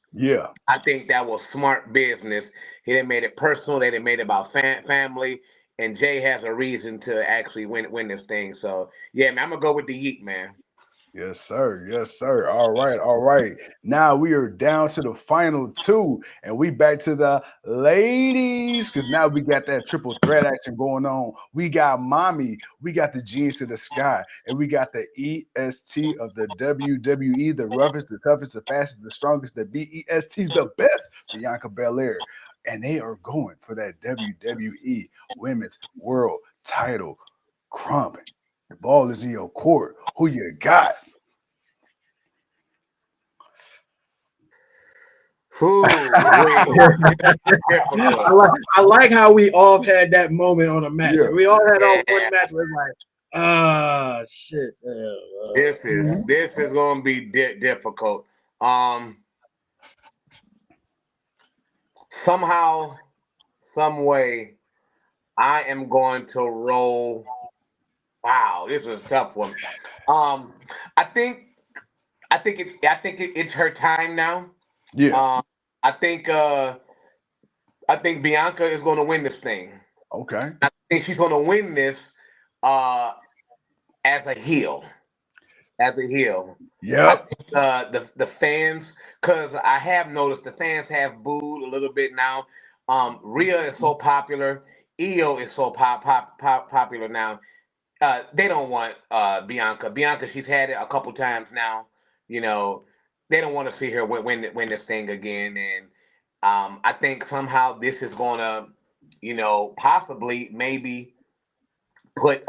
I think that was smart business. He done made it personal. They done made it about family, and Jay has a reason to actually win this thing. So yeah, man, I'm gonna go with the yeet, man. Yes, sir. All right. Now we are down to the final two, and we back to the ladies because now we got that triple threat action going on. We got Mommy, we got the Genius of the Sky, and we got the EST of the WWE, the roughest, the toughest, the fastest, the strongest, the BEST, the best, Bianca Belair. And they are going for that WWE Women's World Title. Crump. The ball is in your court. Who you got? I like how we all had that moment on a match. Yeah. We all had our one match where like, shit. This is gonna be difficult. Somehow, some way, I am going to roll. Wow, this is a tough one. I think it's her time now. Yeah. I think Bianca is going to win this thing. Okay. I think she's going to win this as a heel. Yeah. The fans, because I have noticed the fans have booed a little bit now. Rhea is so popular. Io is so popular now. They don't want Bianca. Bianca, she's had it a couple times now. You know, they don't want to see her win this thing again. And I think somehow this is going to, you know, possibly maybe put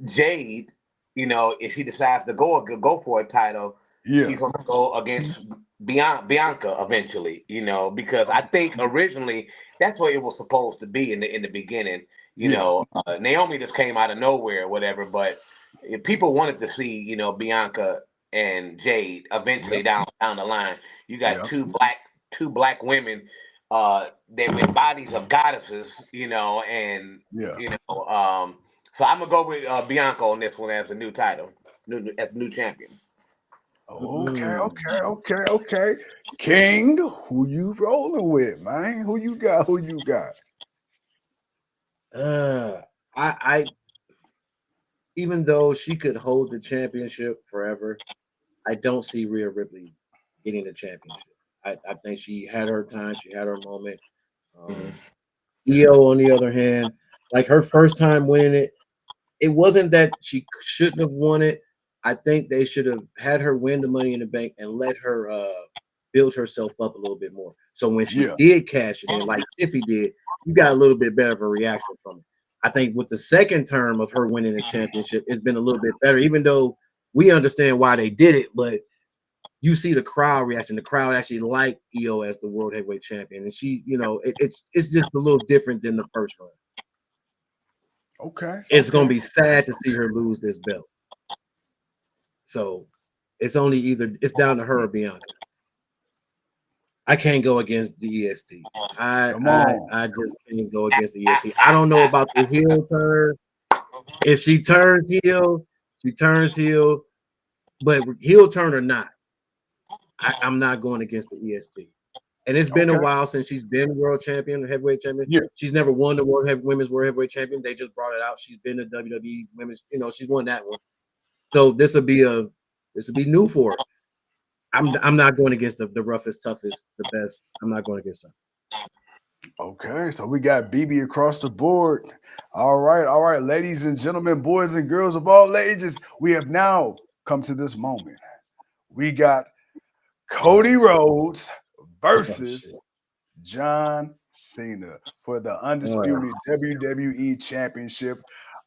Jade, you know, if she decides to go for a title, she's going to go against Bianca eventually, you know, because I think originally that's what it was supposed to be in the beginning. You know, Naomi just came out of nowhere or whatever, but if people wanted to see, you know, Bianca and Jade eventually down the line. You got two black women they're with bodies of goddesses, and Yeah. so I'm gonna go with Bianca on this one as the new title, as the new champion. Okay. King, who you rolling with, man? Who you got? I even though she could hold the championship forever, I don't see Rhea Ripley getting the championship. I think she had her time, she had her moment. Io, on the other hand, like her first time winning it, it wasn't that she shouldn't have won it. I think they should have had her win the Money in the Bank and let her build herself up a little bit more. So when she Yeah. did cash it in, like Tiffy did, you got a little bit better of a reaction from it. I think with the second term of her winning the championship, it's been a little bit better, even though we understand why they did it, but you see the crowd reaction. The crowd actually liked Io as the world heavyweight champion, and she, it's just a little different than the first run. Okay. It's gonna be sad to see her lose this belt. So it's down to her or Bianca. I can't go against the EST. I just can't go against the EST. I don't know about the heel turn. If she turns heel, she turns heel. But heel turn or not, I'm not going against the EST. And it's been a while since she's been world champion, heavyweight champion. Yeah. She's never won the women's world heavyweight champion. They just brought it out. She's been the WWE women's, she's won that one. So this will be new for her. I'm not going against the roughest, toughest, the best. I'm not going against her. Okay, so we got BB across the board. All right, ladies and gentlemen, boys and girls of all ages, we have now come to this moment. We got Cody Rhodes versus John Cena for the undisputed WWE Championship.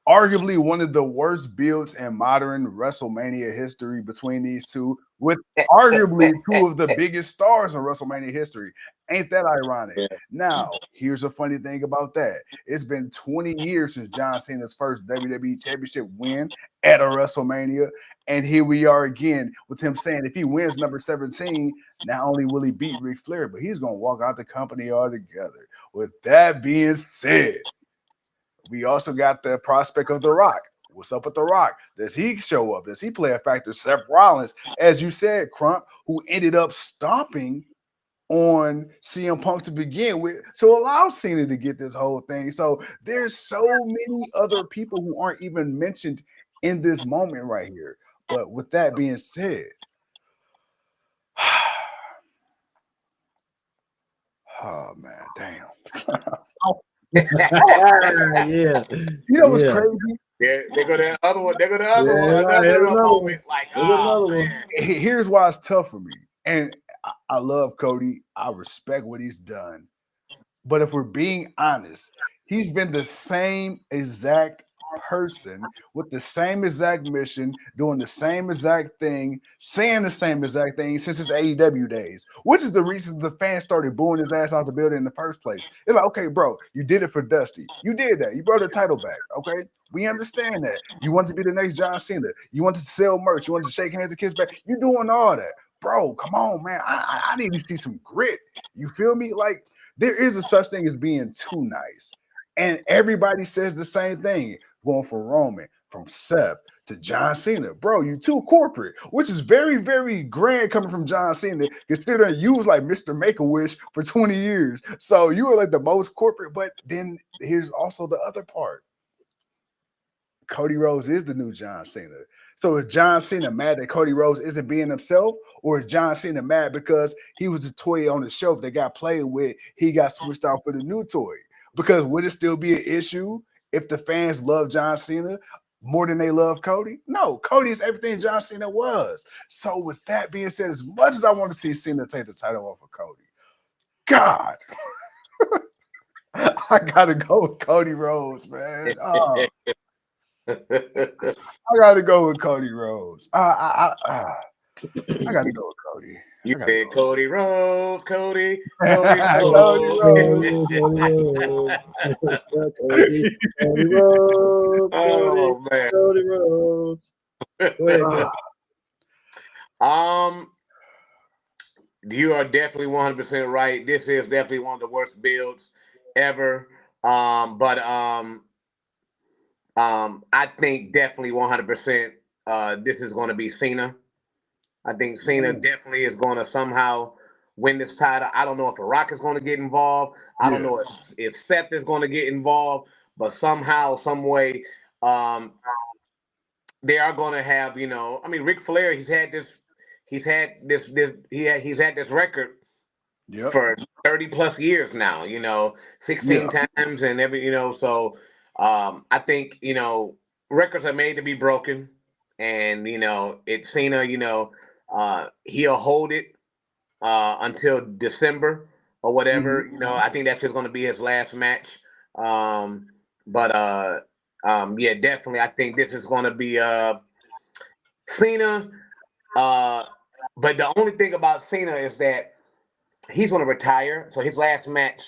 Arguably one of the worst builds in modern WrestleMania history between these two, with arguably two of the biggest stars in WrestleMania history. Ain't that ironic? Yeah. Now, here's a funny thing about that. It's been 20 years since John Cena's first WWE Championship win at a WrestleMania. And here we are again with him saying if he wins number 17, not only will he beat Ric Flair, but he's going to walk out the company altogether. With that being said, we also got the prospect of The Rock. What's up with The Rock? Does he show up? Does he play a factor? Seth Rollins, as you said, Crump, who ended up stomping on CM Punk to begin with to allow Cena to get this whole thing. So there's so many other people who aren't even mentioned in this moment right here. But with that being said, oh man, damn. Yeah. You know what's crazy? There go the other one. There go the other one. Another moment. Like, man. Here's why it's tough for me. And I love Cody. I respect what he's done. But if we're being honest, he's been the same exact person with the same exact mission, doing the same exact thing, saying the same exact thing since his AEW days, which is the reason the fans started booing his ass out the building in the first place. It's like, okay, bro, you did it for Dusty. You did that. You brought the title back. Okay. We understand that. You want to be the next John Cena. You want to sell merch. You want to shake hands and kiss back. You're doing all that. Bro, come on, man. I need to see some grit. You feel me? Like, there is a such thing as being too nice. And everybody says the same thing. Going from Roman, from Seth to John Cena. Bro, you too corporate, which is very, very grand coming from John Cena, considering you was like Mr. Make-A-Wish for 20 years. So you were like the most corporate, but then here's also the other part. Cody Rhodes is the new John Cena. So is John Cena mad that Cody Rhodes isn't being himself, or is John Cena mad because he was a toy on the shelf that got played with, he got switched out for the new toy? Because would it still be an issue if the fans love John Cena more than they love Cody? No, Cody is everything John Cena was. So with that being said, as much as I want to see Cena take the title off of Cody, God, I gotta go with Cody Rhodes, man. I gotta go with Cody Rhodes. I gotta go with Cody. You said Cody Rhodes, Cody Cody Rhodes. Oh man. Cody Rhodes. Go ahead. you are definitely 100% right. This is definitely one of the worst builds ever. But I think definitely 100%. This is going to be Cena. I think Cena definitely is going to somehow win this title. I don't know if The Rock is going to get involved. I don't Yeah. know if Seth is going to get involved, but somehow, some way, um, they are going to have. I mean, Ric Flair. He's had this record Yep. for 30 plus years now, 16 Yeah. times and so I think, records are made to be broken and, it's Cena, he'll hold it until December or Mhm. whatever, I think that's just going to be his last match. But yeah, definitely. I think this is going to be Cena. Uh, but the only thing about Cena is that he's going to retire. So his last match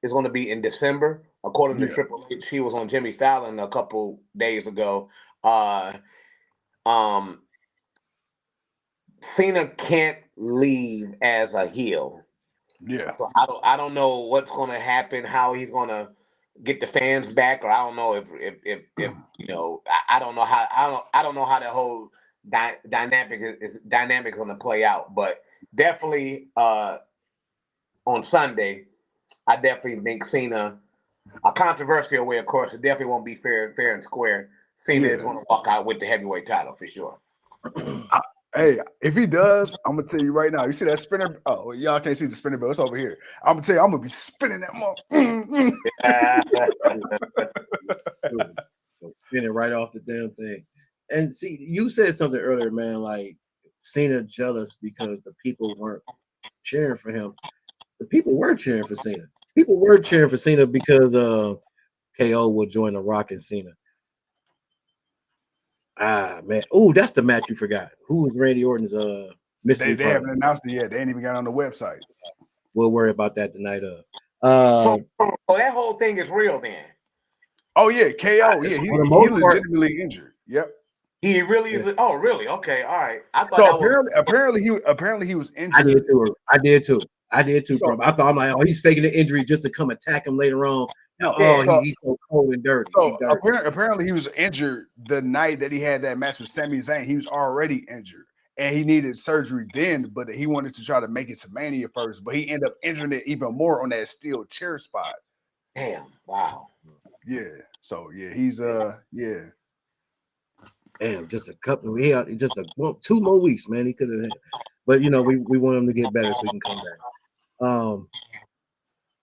is going to be in December, according to Yeah. Triple H. He was on Jimmy Fallon a couple days ago. Uh, um, Cena can't leave as a heel. Yeah. So I don't know what's going to happen, how he's going to get the fans back, or I don't know if I don't know how I don't know how that whole dynamic is going to play out, but definitely on Sunday. I definitely think Cena, a controversial way, of course, it definitely won't be fair and square. Cena is Yeah. going to walk out with the heavyweight title for sure. Hey, if he does, I'm gonna tell you right now. You see that spinner? Oh, well, y'all can't see the spinner, but it's over here. I'm gonna tell you, I'm gonna be spinning that Spin it right off the damn thing. And see, you said something earlier, man, like Cena jealous because the people weren't cheering for him. The people were cheering for Cena. People were cheering for Cena because KO will join the Rock and Cena. Ah man. Oh, that's the match you forgot. Who was Randy Orton's mystery they partner? haven't announced it yet. They ain't even got on the website. We'll worry about that the night of. So that whole thing is real then. Oh yeah, KO. Yeah, For the he most part, legitimately injured. Yep. He really yeah, is. Oh, really? Okay, all right. I thought So that was. apparently he was I did injured. too. I did too. I did too, So bro. I thought I'm like, oh, he's faking the injury just to come attack him later on. Now, oh, Yeah. so he's so cold and dirty. He so dirty. apparently he was injured the night that he had that match with Sami Zayn. He was already injured. And he needed surgery then, but he wanted to try to make it to Mania first. But he ended up injuring it even more on that steel chair spot. Damn. Wow. Yeah. So yeah, he's yeah. Damn, just a couple. He had just a 2 more weeks, man. He could have, but we want him to get better so he can come back.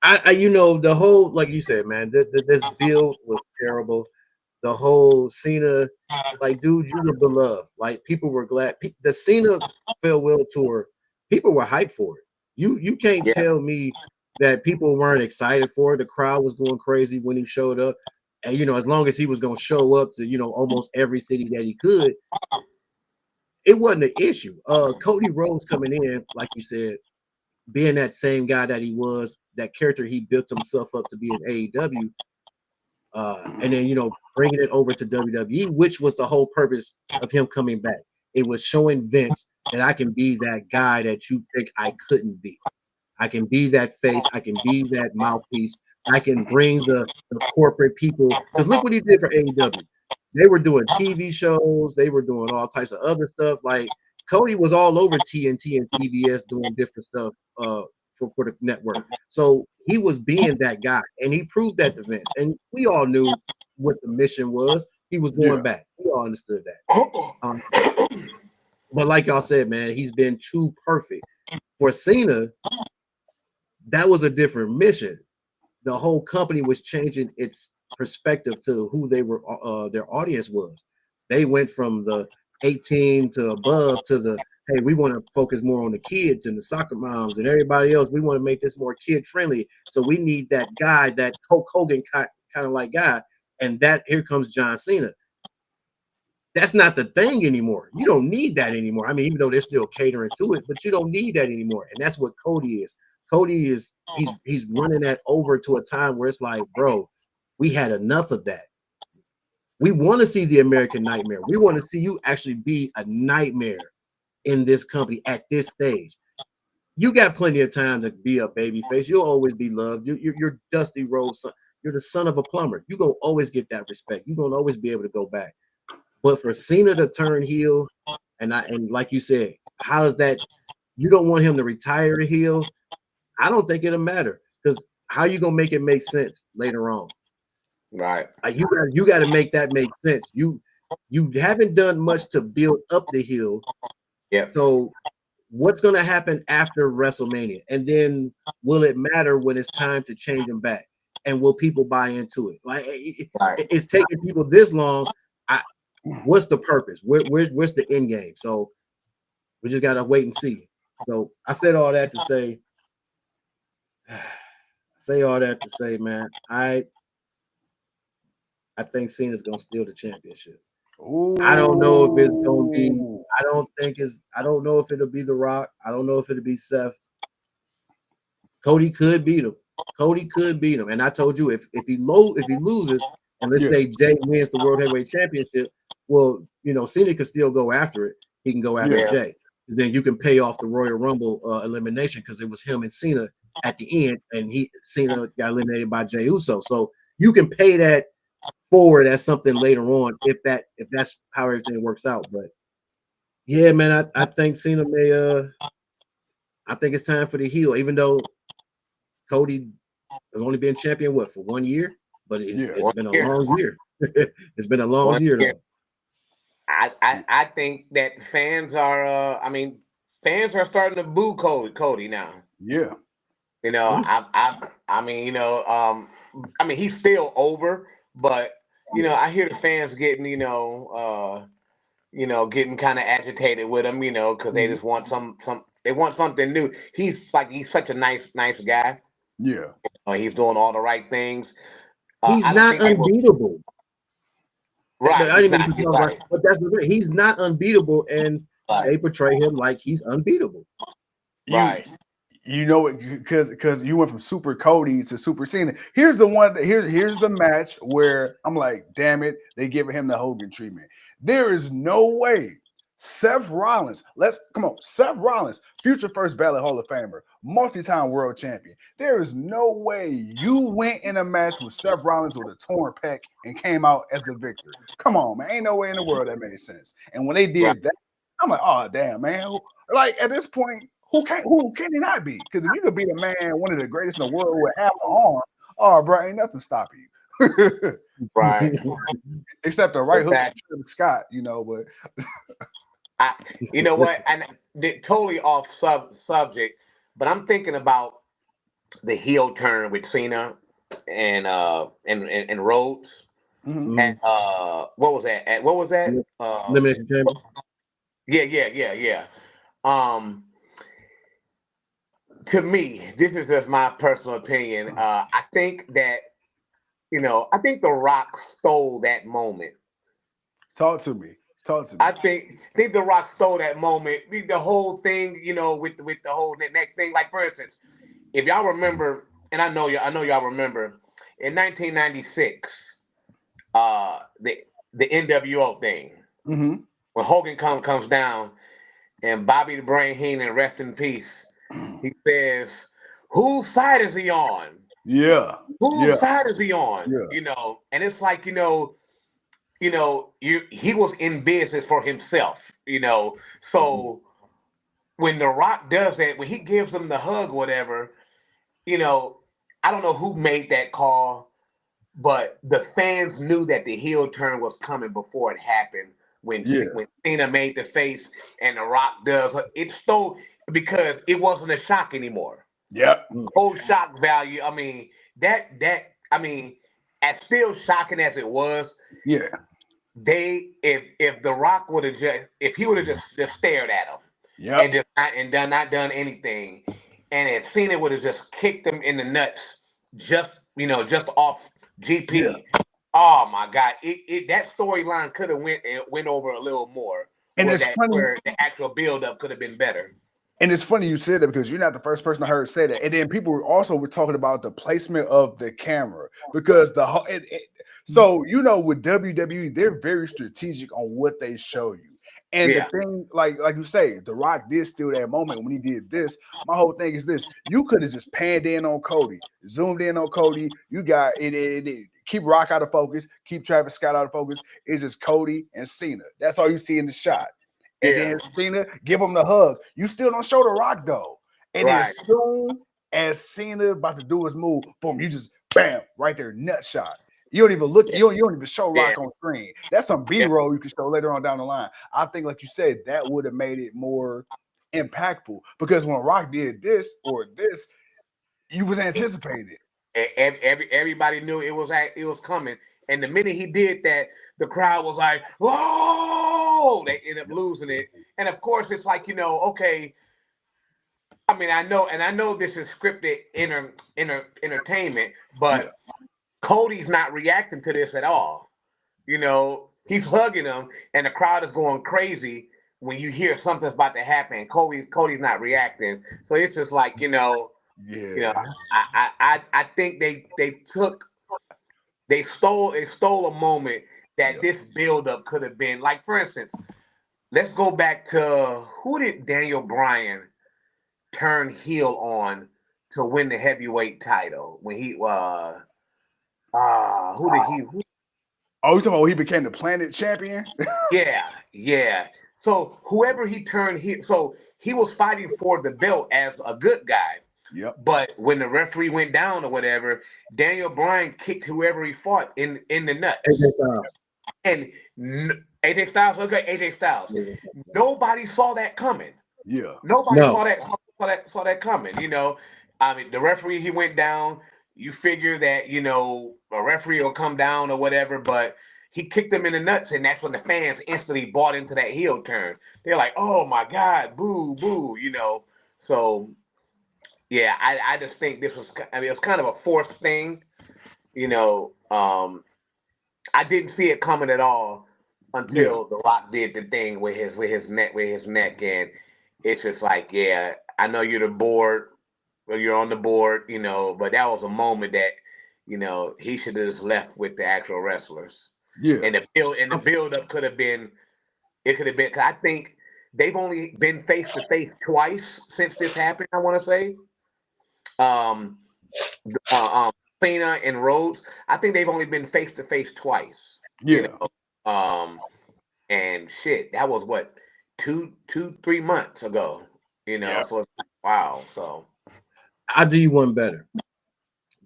I the whole, like you said, man, this build was terrible. The whole Cena, like, dude, you were beloved. Like, people were glad. The Cena farewell tour, people were hyped for it. You can't Yeah. tell me that people weren't excited for it. The crowd was going crazy when he showed up. And as long as he was gonna show up to, almost every city that he could, it wasn't an issue. Cody Rhodes coming in, like you said, being that same guy that he was, that character he built himself up to be in AEW, and then bringing it over to WWE, which was the whole purpose of him coming back. It was showing Vince that I can be that guy that you think I couldn't be. I can be that face. I can be that mouthpiece. I can bring the corporate people. Because look what he did for AEW. They were doing TV shows. They were doing all types of other stuff. Like, Cody was all over TNT and TBS doing different stuff for the network. So he was being that guy, and he proved that to Vince. And we all knew what the mission was. He was going Yeah. back. We all understood that. But like y'all said, man, he's been too perfect. For Cena, that was a different mission. The whole company was changing its perspective to who they were, their audience was. They went from the 18 to above to the, hey, we want to focus more on the kids and the soccer moms and everybody else. We want to make this more kid friendly. So we need that guy, that Hulk Hogan kind of like guy. And that, here comes John Cena. That's not the thing anymore. You don't need that anymore. I mean, even though they're still catering to it, but you don't need that anymore. And that's what Cody is. Cody is he's running that over to a time where it's like, bro, we had enough of that. We want to see the American Nightmare. We want to see you actually be a nightmare in this company at this stage. you got plenty of time to be a baby face. You'll always be loved. You're Dusty Rhodes' son. You're the son of a plumber. You're gonna always get that respect. You're gonna always be able to go back. But for Cena to turn heel, and like you said, how does that? You don't want him to retire heel. I don't think it'll matter because how you gonna make it make sense later on? Right. You got to make that make sense. You haven't done much to build up the heel. Yeah. So what's going to happen after WrestleMania? And then will it matter when it's time to change them back? And will people buy into it? Like it's taking people this long. What's the purpose? Where's the end game? So we just got to wait and see. So I said all that to say, man, I think Cena's gonna steal the championship. Ooh. I don't know if it's gonna be. I don't know if it'll be The Rock. I don't know if it'll be Seth. Cody could beat him. And I told you if he loses, and let's say Jay wins the World Heavyweight Championship, well, Cena can still go after it. He can go after Jay. Then you can pay off the Royal Rumble elimination because it was him and Cena at the end, and Cena got eliminated by Jey Uso. So you can pay that forward as something later on if that's how everything works out. But yeah, man, I think Cena may I think it's time for the heel, even though Cody has only been champion for 1 year, but it's been a long year. It's been a long year though. I think that fans are fans are starting to boo Cody now. Yeah. I mean he's still over, but I hear the fans getting getting kind of agitated with him, because they just want they want something new. He's such a nice guy. Yeah. He's doing all the right things. He's not unbeatable. Right. I didn't mean to right. But that's the thing. He's not unbeatable, and they portray him like he's unbeatable. Right. You know it because you went from Super Cody to Super Cena. Here's the one here's the match where I'm like, damn it, they giving him the Hogan treatment. There is no way Seth Rollins, Seth Rollins, future first ballot Hall of Famer, multi-time world champion. There is no way you went in a match with Seth Rollins with a torn pec and came out as the victor. Come on, man. Ain't no way in the world that made sense. And when they did that, I'm like, oh damn, man. Like at this point, who can he not be? Because if you could beat a man, one of the greatest in the world with half an arm, oh bro, ain't nothing stopping you. Right. Except the right hook from Scott, but you know what? And totally off subject, but I'm thinking about the heel turn with Cena and Rhodes. Mm-hmm. And what was that? What was that? Elimination Chamber. Yeah. To me, this is just my personal opinion. I think that I think The Rock stole that moment. Talk to me. I think The Rock stole that moment. The whole thing, with the whole neck thing. Like for instance, if y'all remember, and I know y'all remember, in 1996, the NWO thing, mm-hmm. when Hogan comes down, and Bobby the Brain Heenan, rest in peace, he says, "Whose side is he on?" Yeah. Whose side is he on? Yeah. And it's like he was in business for himself. So when The Rock does that, when he gives him the hug, whatever, I don't know who made that call, but the fans knew that the heel turn was coming before it happened. When Cena made the face and The Rock does it, stole because it wasn't a shock anymore. Yep. Whole shock value. I mean, as still shocking as it was, yeah. If The Rock would have just stared at him, and not done anything, and if Cena would have just kicked him in the nuts, just off GP. Oh my God! That storyline could have went over a little more, and it's funny where the actual build up could have been better. And it's funny you said that because you're not the first person I heard say that. And then people were talking about the placement of the camera because so with WWE, they're very strategic on what they show you. And the Yeah. thing, like you say, The Rock did steal that moment when he did this. My whole thing is this: you could have just panned in on Cody, zoomed in on Cody. You got it. Keep Rock out of focus, keep Travis Scott out of focus. It's just Cody and Cena. That's all you see in the shot. And Yeah. then Cena give him the hug. You still don't show The Rock though. And then Right. as soon as Cena about to do his move, boom, you just bam right there, nut shot. You don't even look. Yeah. You don't even show Yeah. Rock on screen. That's some Yeah. B-roll you can show later on down the line. I think, like you said, that would have made it more impactful because when Rock did this or this, you was anticipating it. Everybody knew it was coming. And the minute he did that, the crowd was like, "Whoa!" They ended up losing it. And of course, it's like, okay. I mean, I know this is scripted entertainment, Yeah, but Cody's not reacting to this at all. He's hugging him, and the crowd is going crazy when you hear something's about to happen. Cody's not reacting, so it's just like yeah, I think they stole a moment that yeah. this buildup could have been. Like, for instance, let's go back to who did Daniel Bryan turn heel on to win the heavyweight title when he who did he who, Oh, you talking about when he became the Planet Champion? yeah. So whoever he turned heel, so he was fighting for the belt as a good guy. Yep. But when the referee went down or whatever, Daniel Bryan kicked whoever he fought in the nuts. And AJ Styles, okay, AJ Styles. Nobody saw that coming. Yeah. Nobody No. saw that coming. I mean, the referee, he went down. You figure that a referee will come down or whatever, but he kicked him in the nuts, and that's when the fans instantly bought into that heel turn. They're like, "Oh my God, boo, boo!" So yeah, I just think this was. I mean, it's kind of a forced thing. I didn't see it coming at all until The Rock did the thing with his neck, and it's just like, yeah, I know you're the board, or you're on the board, but that was a moment that, he should have just left with the actual wrestlers. Yeah. And the build up could have been, because I think they've only been face to face twice since this happened. I want to say, um, Cena and Rhodes. I think they've only been face to face twice. Yeah. And shit, that was what 3 months ago. Yeah. So it's like, wow. So I'll do you one better.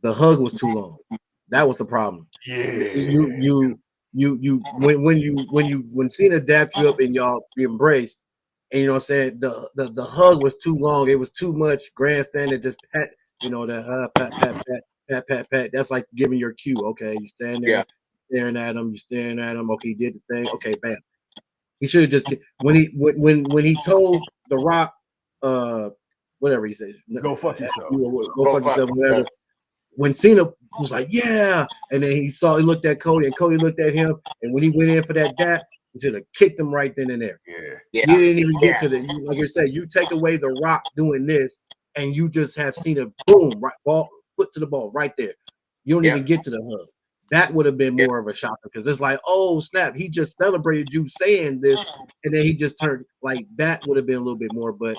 The hug was too long. That was the problem. Yeah. When Cena dapped you up and y'all embraced, and what I'm saying, the hug was too long. It was too much grandstanding. Just pat, pat. That's like giving your cue. Okay, you stand there, staring at him. You staring at him. Okay, he did the thing. Okay, bam. He should have just when he told The Rock, whatever he said, Go fuck yourself. Go fuck yourself, whatever. When Cena was like, yeah, and then he looked at Cody, and Cody looked at him, and when he went in for that dap, he should have kicked him right then and there. Yeah. You didn't even get to like you said, you take away The Rock doing this, and you just have Cena, boom, right, foot to the ball, right there. You don't even get to the hug. That would have been more of a shocker because it's like, oh snap, he just celebrated you saying this, and then he just turned like that would have been a little bit more. But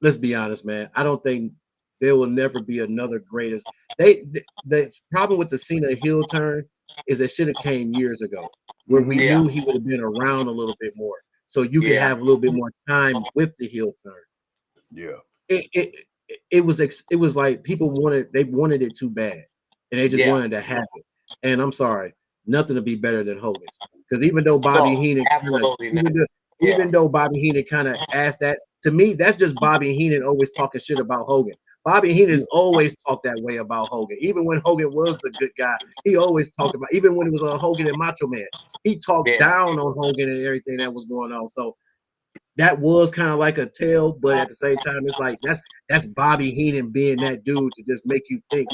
let's be honest, man. I don't think there will never be another greatest. The problem with the Cena heel turn is it should have came years ago, where we knew he would have been around a little bit more, so you could have a little bit more time with the heel turn. Yeah. It was like people wanted it too bad, and they just wanted to have it. And I'm sorry, nothing to be better than Hogan's, because even though Bobby Heenan, even though Bobby Heenan kind of asked that, to me, that's just Bobby Heenan always talking shit about Hogan. Bobby Heenan's always talked that way about Hogan. Even when Hogan was the good guy, he always talked about. Even when it was Hogan and Macho Man, he talked down on Hogan and everything that was going on. So that was kind of like a tale, but at the same time, it's like that's Bobby Heenan being that dude to just make you think,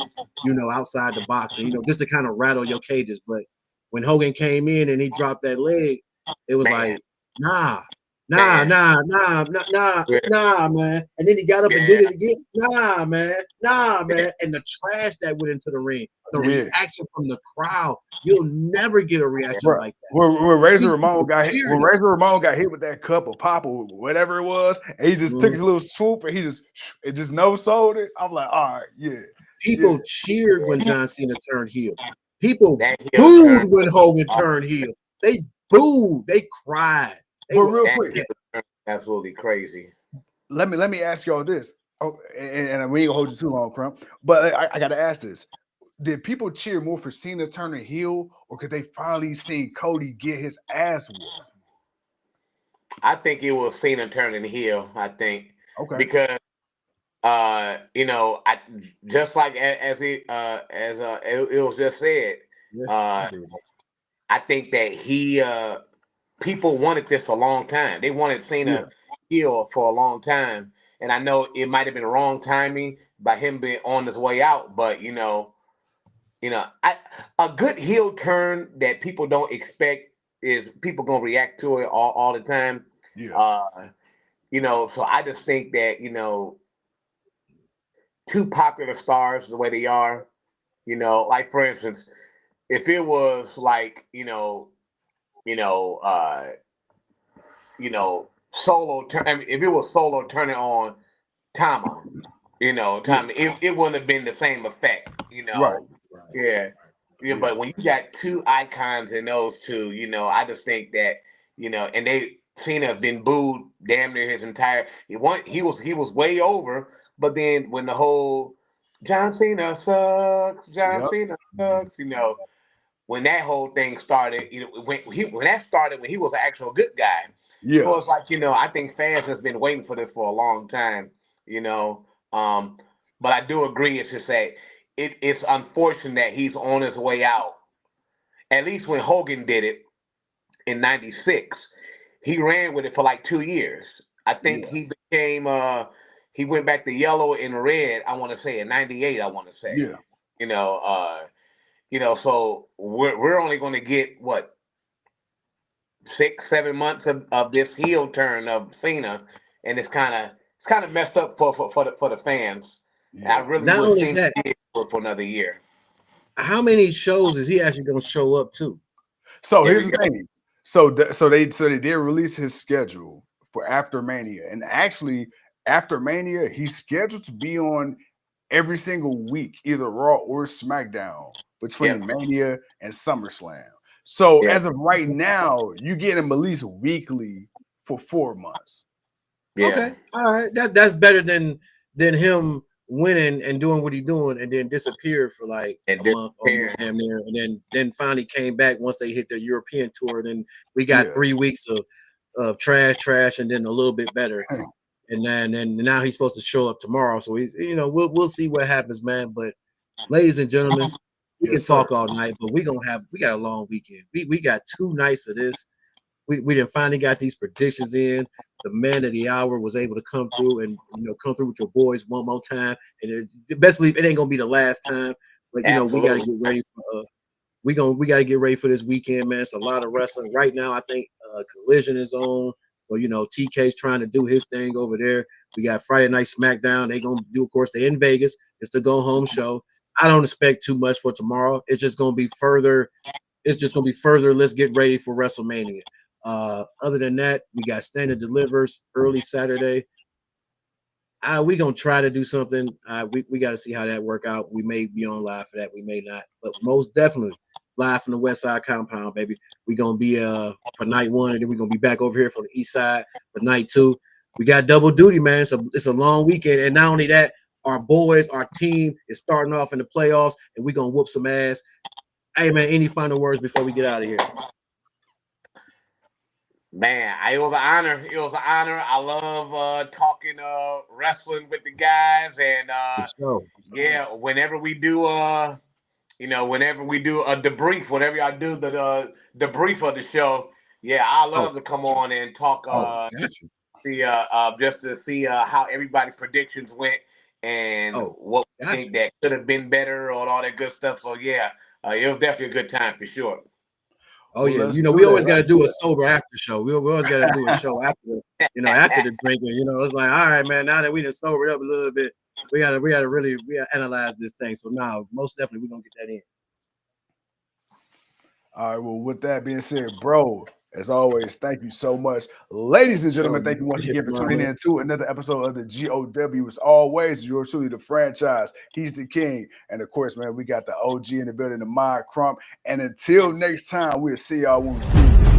outside the box, and just to kind of rattle your cages. But when Hogan came in and he dropped that leg, it was like, nah, Nah, man. nah, nah, nah, nah, Yeah, nah, man. And then he got up and did yeah, it again. Nah, man. Nah, man. And the trash that went into the ring, the Yeah. reaction from the crowd, you'll never get a reaction Bro, like that. when Razor These Ramon people got hit, when cheered it. Razor Ramon got hit with that cup of pop or whatever it was, and he just took Mhm. his little swoop and he just it just no sold it. I'm like, all right, yeah, yeah. People cheered when John Cena turned heel. People that heel booed turn when was Hogan awesome. turned heel. They booed. They cried. They But were real That quick, heel upset. turn was absolutely crazy. let me ask y'all this. Oh, and we ain't gonna hold you too long, Crump. But I gotta ask this: did people cheer more for Cena turning heel, or could they finally seen Cody get his ass whooped? I think it was Cena turning heel. I think Okay, because I just like it was just said. Yeah, I Uh, agree with that. I think that people wanted this for a long time. They wanted yeah, Cena heel for a long time, and I know it might have been wrong timing by him being on his way out, but a good heel turn that people don't expect is people gonna react to it all the time. yeah, Uh, so I just think that two popular stars the way they are, like for instance, if it was like you know, uh, solo turn. I mean, if it was solo turning on Tama, yeah. Tama, it wouldn't have been the same effect, Right. Right, Yeah. right. Yeah, Yeah. but when you got two icons in those two, I just think that, and Cena have been booed damn near his entire he was way over, but then when the whole John Cena sucks, John Yep. Cena sucks, when that whole thing started, when that started when he was an actual good guy. Yeah. So it's like, I think fans has been waiting for this for a long time, you know. Um, but I do agree, it's just say it's unfortunate that he's on his way out. At least when Hogan did it in '96, he ran with it for like 2 years. I think Yeah. he went back to yellow and red, I want to say in '98, I want to say. Yeah. You know, so we're only gonna get what 6, 7 months of this heel turn of Cena, and it's kind of messed up for the fans. I Yeah. really Not wish only Cena that, did for another year. how many shows is he actually going to show up to? So There here's we the go. thing. So they did release his schedule for after Mania, and actually after Mania, he's scheduled to be on every single week, either Raw or SmackDown between Yep. Mania and SummerSlam. So Yep. as of right now, you get him at least weekly for 4 months. Yeah. Okay, all right. That's better than him winning and doing what he's doing and then disappeared for like And a month, almost disappearing. damn near, and then finally came back once they hit their European tour. Then we got Yeah. 3 weeks of trash, and then a little bit better. And then now he's supposed to show up tomorrow. So we'll see what happens, man. But ladies and gentlemen, we Yes, can sir. talk all night, but we got a long weekend. We got 2 nights of this. We didn't finally got these predictions in. The man of the hour was able to come through and come through with your boys one more time. And best believe it ain't gonna be the last time. But we got to Absolutely. get ready for we got to get ready for this weekend, man. It's a lot of wrestling right now. I think Collision is on. So TK's trying to do his thing over there. We got Friday Night SmackDown. They gonna do, of course, they're in Vegas. It's the go home show. I don't expect too much for tomorrow. It's just gonna be further. It's just gonna be further. Let's get ready for WrestleMania. Other than that, we got Stand and Delivers early Saturday. We gonna try to do something. We got to see how that work out. We may be on live for that. We may not, but most definitely live from the West Side Compound, baby. We gonna be for night one, and then we gonna be back over here for the East Side for night two. We got double duty, man. It's a long weekend, and not only that, our boys, our team is starting off in the playoffs, and we gonna whoop some ass. Hey, man, any final words before we get out of here? Man, it was an honor. It was an honor. I love talking wrestling with the guys, and For sure. yeah, whenever we do a debrief, whenever I do the debrief of the show, yeah, I Oh, love to come on and talk. got you. Just to see how everybody's predictions went and Oh, what we got think you. that could have been better or all that good stuff. So yeah, it was definitely a good time for sure. Oh Well, yeah, let's you know do we always that. got to do a sober after show. We always got to do a show after, after the drinking. You know, it's like, all right, man. Now that we done sobered up a little bit, we gotta really analyze this thing. So now, most definitely, we're gonna get that in. All right. Well, with that being said, bro, as always, thank you so much. Ladies and gentlemen, Sure, thank you once appreciate again the for love, tuning man. in to another episode of the GOW. As always, yours truly, the franchise. He's the king. And of course, man, we got the OG in the building, the Mind Crump. And until next time, we'll see y'all when we see you.